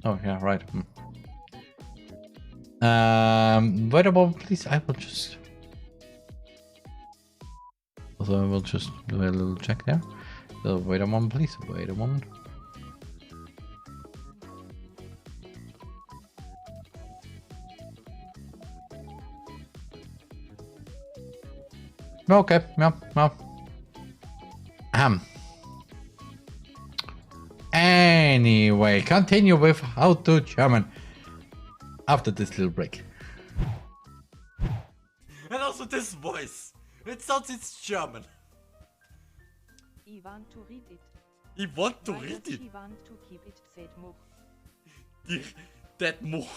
Oh yeah, right. Wait a moment, please. I will just. Also, I will just do a little check there. So wait a moment, please. Wait a moment. Okay, yeah, well. Anyway, continue with how to German after this little break. And also this voice. It sounds it's German. I want to read it. I want to read it. I want to keep it said more. That more.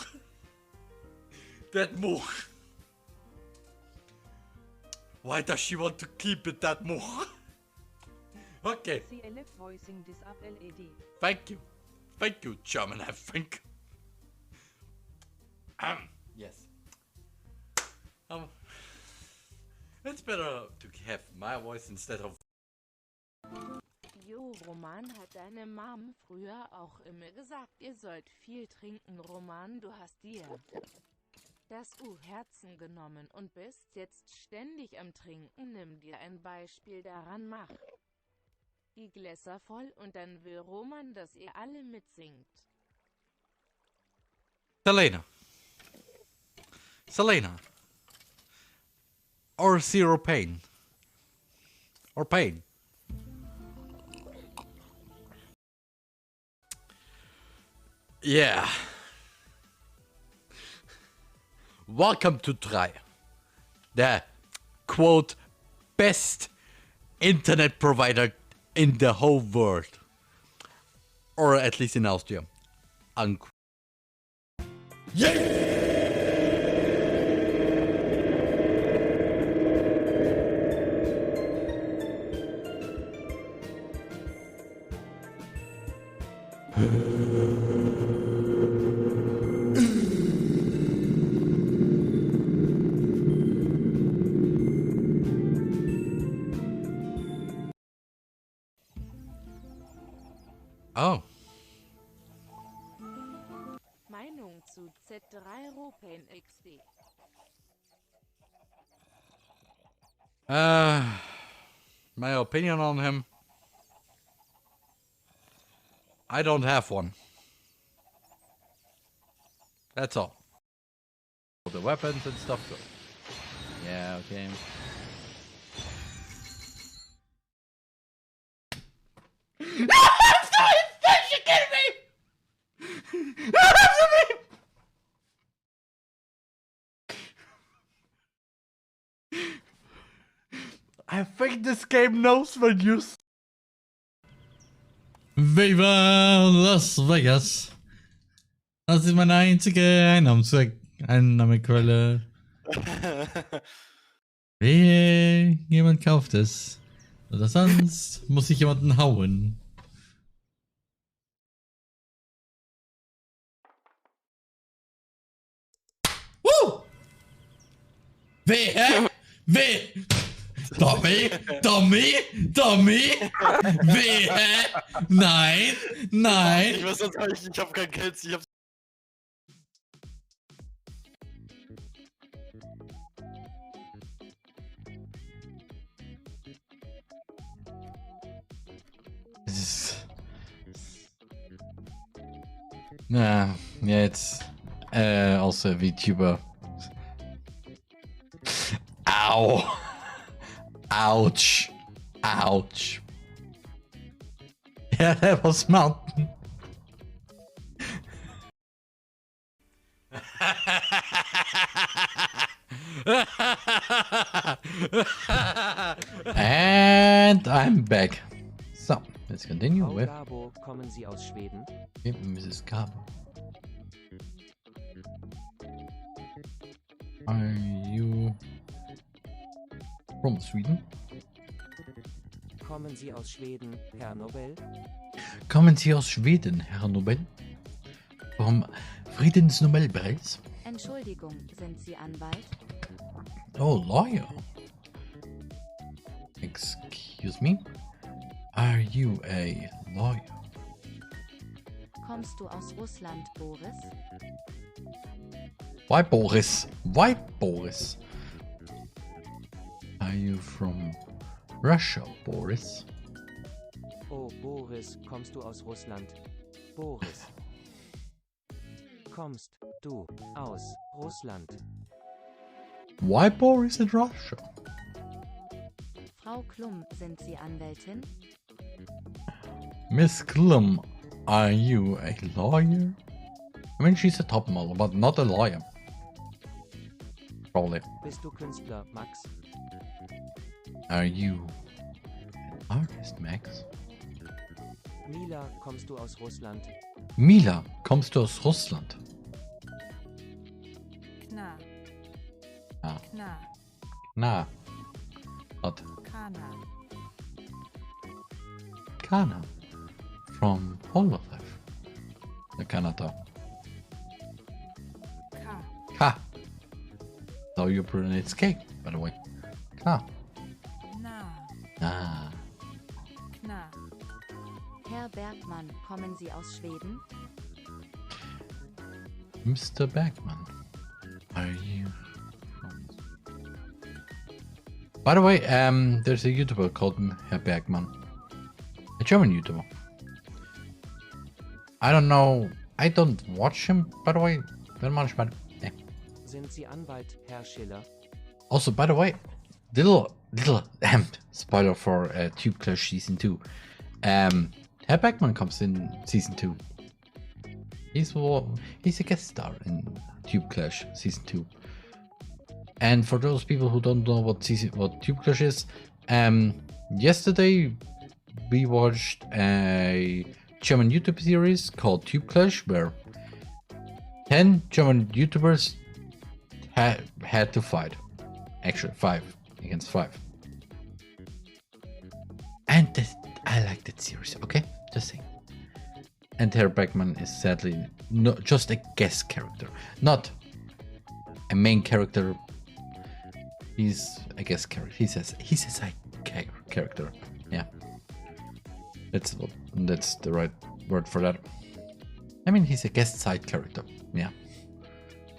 That more. Why does she want to keep it that more? Okay. CLF voicing this up LED. Thank you. Thank you, German, I think. Yes. It's better to have my voice instead of. Jo, Roman, hat deine Mom früher auch immer gesagt, ihr sollt viel trinken, Roman, du hast dir das Herzen genommen und bist jetzt ständig am Trinken. Nimm dir ein Beispiel daran, mach die Gläser voll und dann will Roman, dass ihr alle mitsingt. Selena. Or zero pain. Or pain. Yeah. Welcome to Try, the quote best internet provider in the whole world, or at least in Austria. Unquote. Yeah. Oh. Meinung zu Z3 XD. My opinion on him. I don't have one. That's all. The weapons and stuff go. Yeah, okay. I think this game knows when you. Viva Las Vegas. Das ist meine einzige Einnahmequelle. Wehe, jemand kauft es. Oder sonst muss ich jemanden hauen. Wehe! Wehe! Dummy! Dummy! Dummy! Wehe! Nein! Nein! Ich weiß sonst nicht, ich hab kein Geld, ich hab. Ja, jetzt also VTuber. Au! Ouch! Ouch! Yeah, that was mountain. And I'm back. So, let's continue Frau with Gabo, kommen Sie aus Schweden? Mrs. Gabo. Are you from Sweden? Kommen Sie aus Schweden, Herr Nobel? Kommen Sie aus Schweden, Herr Nobel? Vom Friedensnobelpreis? Entschuldigung, sind Sie Anwalt? Oh, lawyer. Excuse me? Are you a lawyer? Kommst du aus Russland, Boris? Why Boris? Why Boris? Are you from Russia, Boris? Oh, Boris, kommst du aus Russland? Boris. Kommst du aus Russland? Why Boris in Russia? Frau Klum, sind Sie Anwältin? Miss Klum, are you a lawyer? I mean, she's a top model, but not a lawyer. Probably. Bist du Künstler, Max? Are you an artist, Max? Mila, kommst du aus Russland? Mila, kommst du aus Russland? Kna. Ah. Kna. Na. What? Kana. Kana. From Hololive. The Canada. Ka. Ka. How you pronounce cake, by the way. Ka. Na. Ah. Kna. Herr Bergmann, kommen Sie aus Schweden? Mr. Bergman. Are you from... By the way, there's a YouTuber called Herr Bergman. A German YouTuber. I don't know. I don't watch him, by the way. Very much, but yeah. Sind Sie Anwalt, Herr Schiller? Also, by the way, little spoiler for Tube Clash Season 2. Herr Bergman comes in Season 2. He's a guest star in Tube Clash Season 2. And for those people who don't know what Tube Clash is, yesterday we watched a German YouTube series called Tube Clash, where 10 German YouTubers had to fight. Actually, 5 against 5. And I like that series, okay? Just saying. And Herr Beckman is sadly just a guest character, not a main character. He's a guest character. He's a side character. Yeah, that's the right word for that. I mean, he's a guest side character. Yeah,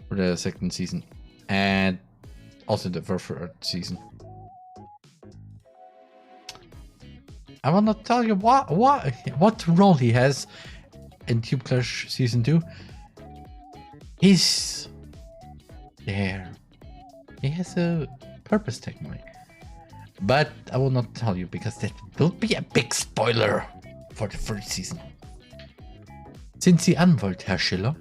for the second season, and also the third season. I will not tell you what role he has in Tube Clash Season 2. He's there. He has a purpose technically. But I will not tell you because that will be a big spoiler for the first season. Sind Sie Anwalt, Herr Schiller?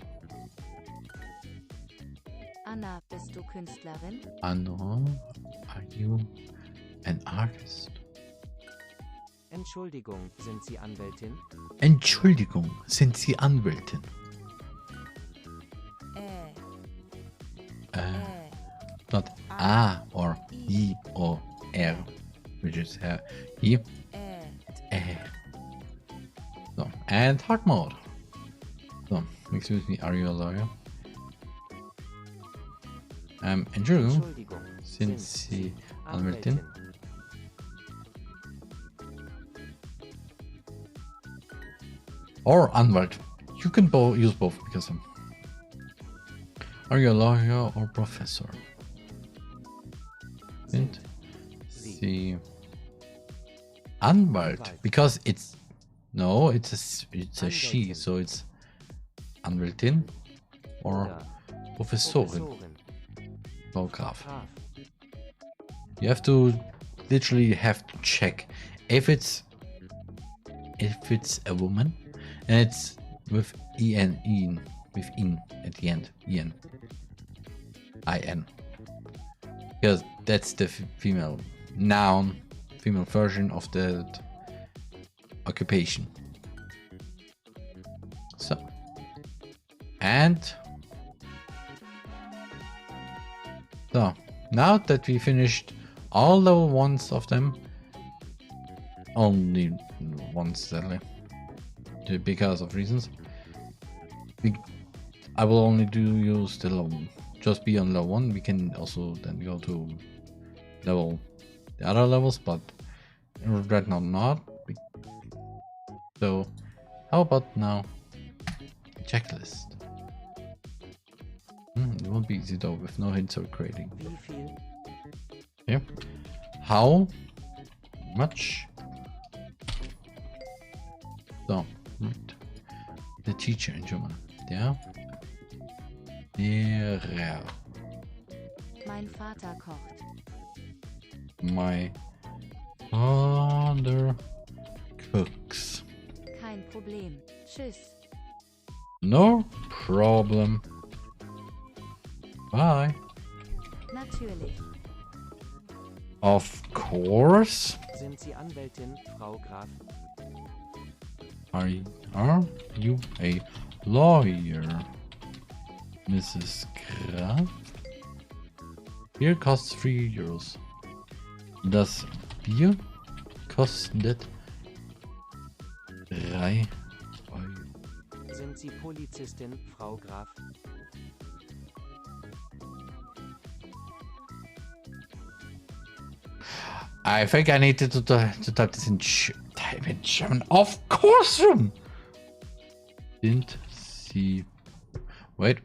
Anna, bist du Künstlerin? Anna, are you an artist? Entschuldigung, sind Sie Anwältin? Entschuldigung, sind Sie Anwältin? Not A or I or R, which is he. So, and hard mode. So, excuse me, are you a lawyer? Entschuldigung, sind Sie Anwältin? Or Anwalt. You can use both because are you a lawyer or professor? Sind Sie Anwalt? Because it's a she, so it's Anwältin or Professorin. Frau Graf. You have to literally check if it's a woman and it's with in at the end, in. Because that's the female noun, female version of the occupation. So, now that we finished all level 1s of them, only one sadly, because of reasons, I will only use the level, just be on level 1. We can also then go to the other levels, but right now not. So how about now checklist? It won't be easy though with no hints or grading. Yeah. How much? So, right. The teacher in German. Der Lehrer. Mein Vater kocht. My father cooks. Kein Problem. Tschüss. No problem. Bye. Natürlich. Of course. Sind Sie Anwältin, Frau Graf? Are you a lawyer, Mrs. Graf? Beer costs 3 euros. Das Bier kostet 3 Euro. Sind Sie Polizistin, Frau Graf? I think I need to type this in German. Of course! Sind Sie... Wait.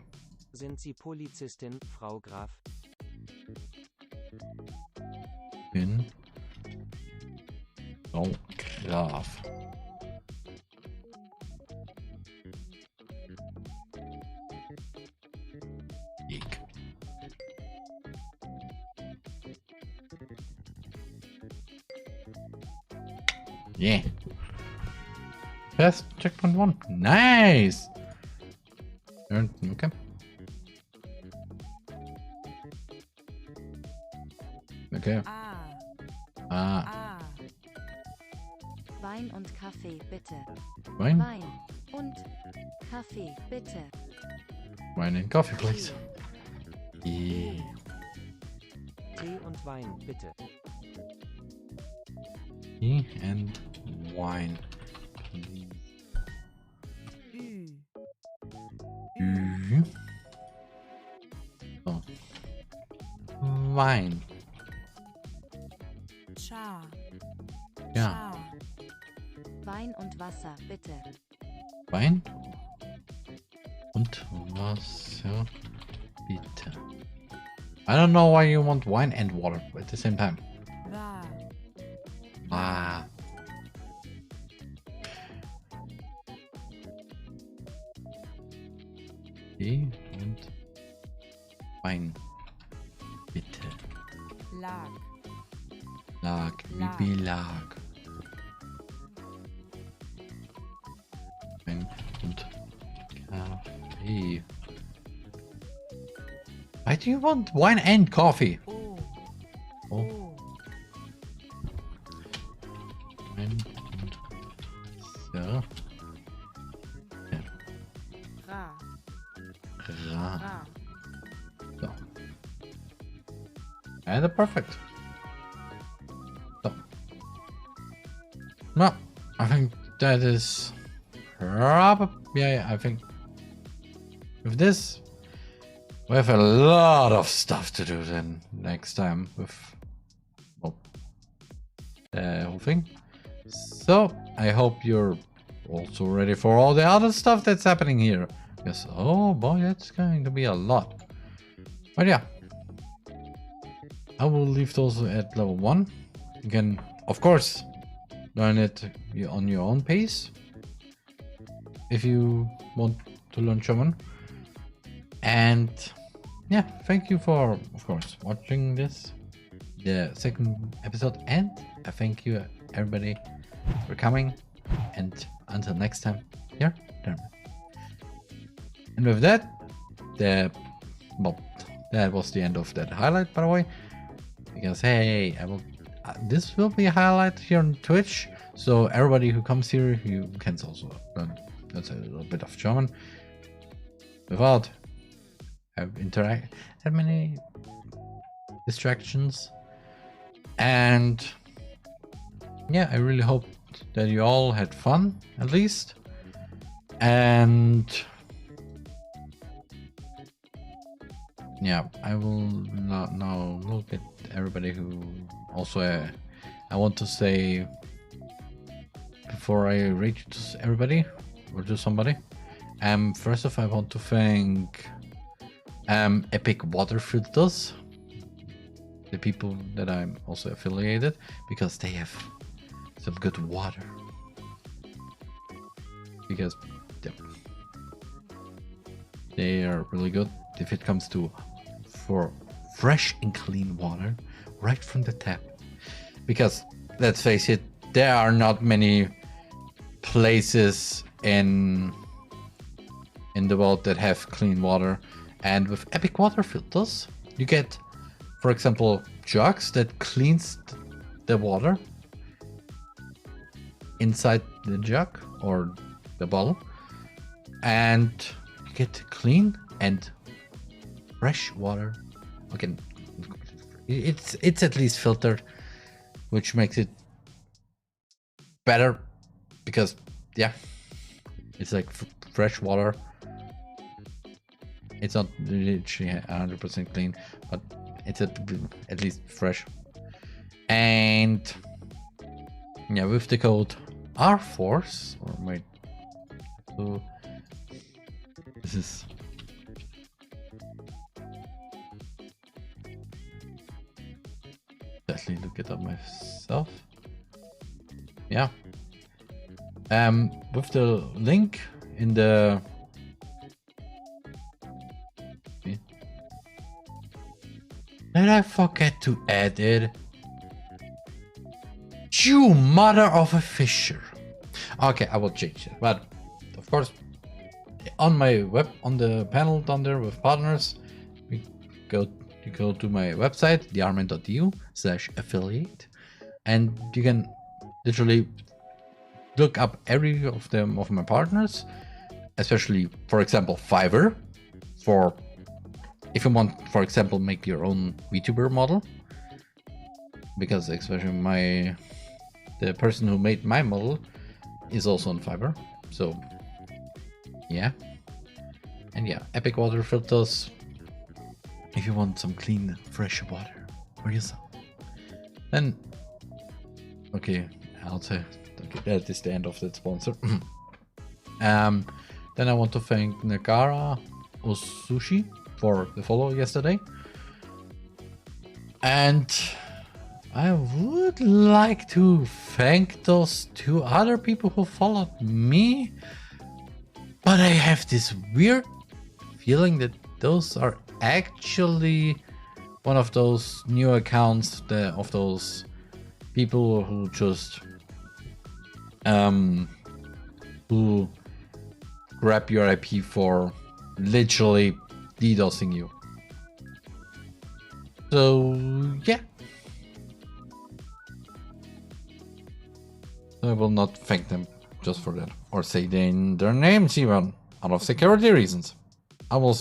Sind Sie Polizistin, Frau Graf? Bin Frau Graf. Ich. Yeah. Best checkpoint 1. Nice. Okay. Okay. Wein und Kaffee, bitte. Wein? Wein und Kaffee, bitte. Wine and coffee, please. Yeah. Tee und Wein, bitte. Tea and wine, please. So. Wein. Cha. Ja. Wein und Wasser, bitte. Wein und Wasser, I don't know why you want wine and water at the same time. Va. Ah. Tee und Wein. Bitte. Lag. Lag. Wie lag. Wein und Kaffee. Why do you want wine and coffee? Oh. Oh. Wein und so. Ra. Ra. Ra. So. And perfect. So. No, I think that is probably, yeah, I think with this we have a lot of stuff to do then next time with, well, the whole thing. So I hope you're also ready for all the other stuff that's happening here. Yes, oh boy, that's going to be a lot. But yeah, I will leave those at level 1. You can, of course, learn it on your own pace if you want to learn German. And yeah, thank you for, of course, watching this, the second episode, and I thank you everybody for coming. And until next time, here, Dermot. And with that, that was the end of that highlight, by the way. Because hey, this will be a highlight here on Twitch, so everybody who comes here, you can also learn that's a little bit of German without that many distractions. And yeah, I really hope that you all had fun at least. And yeah, I will now look at everybody who also I want to say before I rate everybody or do somebody. First off, I want to thank Epic Water Filters, the people that I'm also affiliated, because they have some good water. Because yeah, they are really good if it comes to for fresh and clean water right from the tap. Because let's face it, there are not many places in the world that have clean water, and with Epic Water Filters you get, for example, jugs that cleans the water inside the jug or the bottle, and you get clean and fresh water. Okay, it's at least filtered, which makes it better, because yeah, it's like fresh water. It's not literally 100% clean, but it's at least fresh. And yeah, with the code RForce, or wait, so this is definitely look it up myself. Yeah, with the link in the did I forget to add it? You mother of a fisher. Okay, I will change it. But of course, on my on the panel down there with partners, you go to my website, thearmin.eu/affiliate, and you can literally look up every of my partners, especially, for example, Fiverr, for if you want, for example, make your own VTuber model, because especially the person who made my model is also on Fiverr. So yeah, and yeah, Epic Water Filters if you want some clean, fresh water for yourself. Then okay, I'll say that is the end of that sponsor. Then I want to thank Nagara Osushi for the follow yesterday. And I would like to thank those 2 other people who followed me, but I have this weird feeling that those are actually one of those new accounts of those people who just who grab your IP for literally DDoSing you. So yeah, I will not thank them just for that, or say their names even, out of security reasons. I will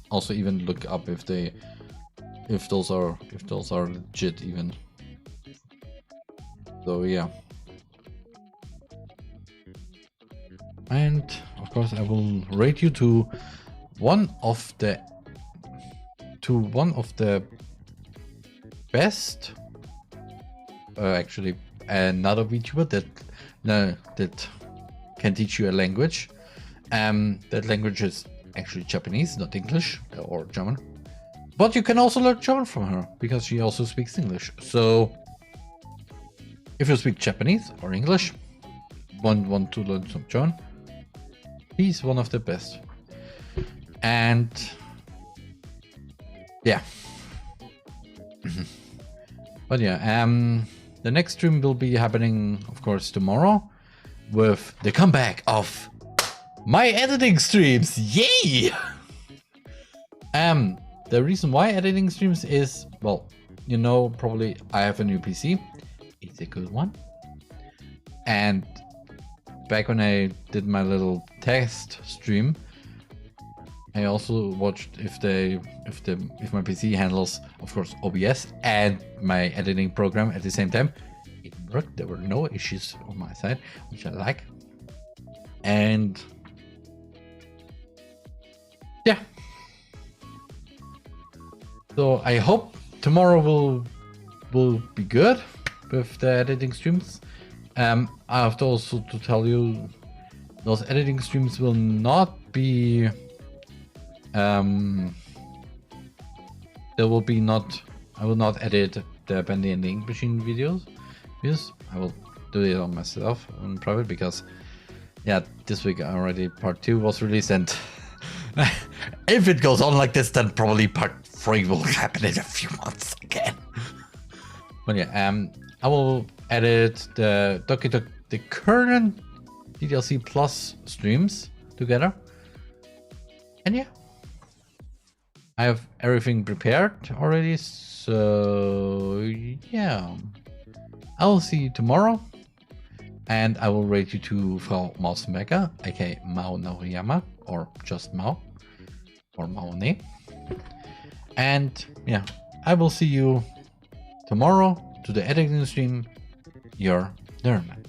also even look up if those are legit even. So yeah. And of course I will rate you to one of the best, actually another VTuber that can teach you a language. That language is actually Japanese, not English or German. But you can also learn German from her because she also speaks English. So if you speak Japanese or English, want to learn some German, he's one of the best. And yeah. But yeah, the next stream will be happening, of course, tomorrow with the comeback of my editing streams. Yay! The reason why editing streams is, well, you know, probably I have a new PC. It's a good one. And back when I did my little test stream, I also watched if my PC handles, of course, OBS and my editing program at the same time. It worked. There were no issues on my side, which I like. And yeah. So I hope tomorrow will be good with the editing streams. I have to also to tell you, those editing streams will not be. There will be not. I will not edit the Bendy and the Ink Machine videos. Yes, I will do it on myself in private because, yeah, this week already part 2 was released, and if it goes on like this, then probably part 3 will happen in a few months again. But yeah, I will edit the current DDLC Plus streams together, and yeah, I have everything prepared already. So yeah, I will see you tomorrow, and I will rate you to Frau Mausenbecker, aka Mao Naoriyama, or just Mao, or Maone. And yeah, I will see you tomorrow to the editing stream. Your Derman.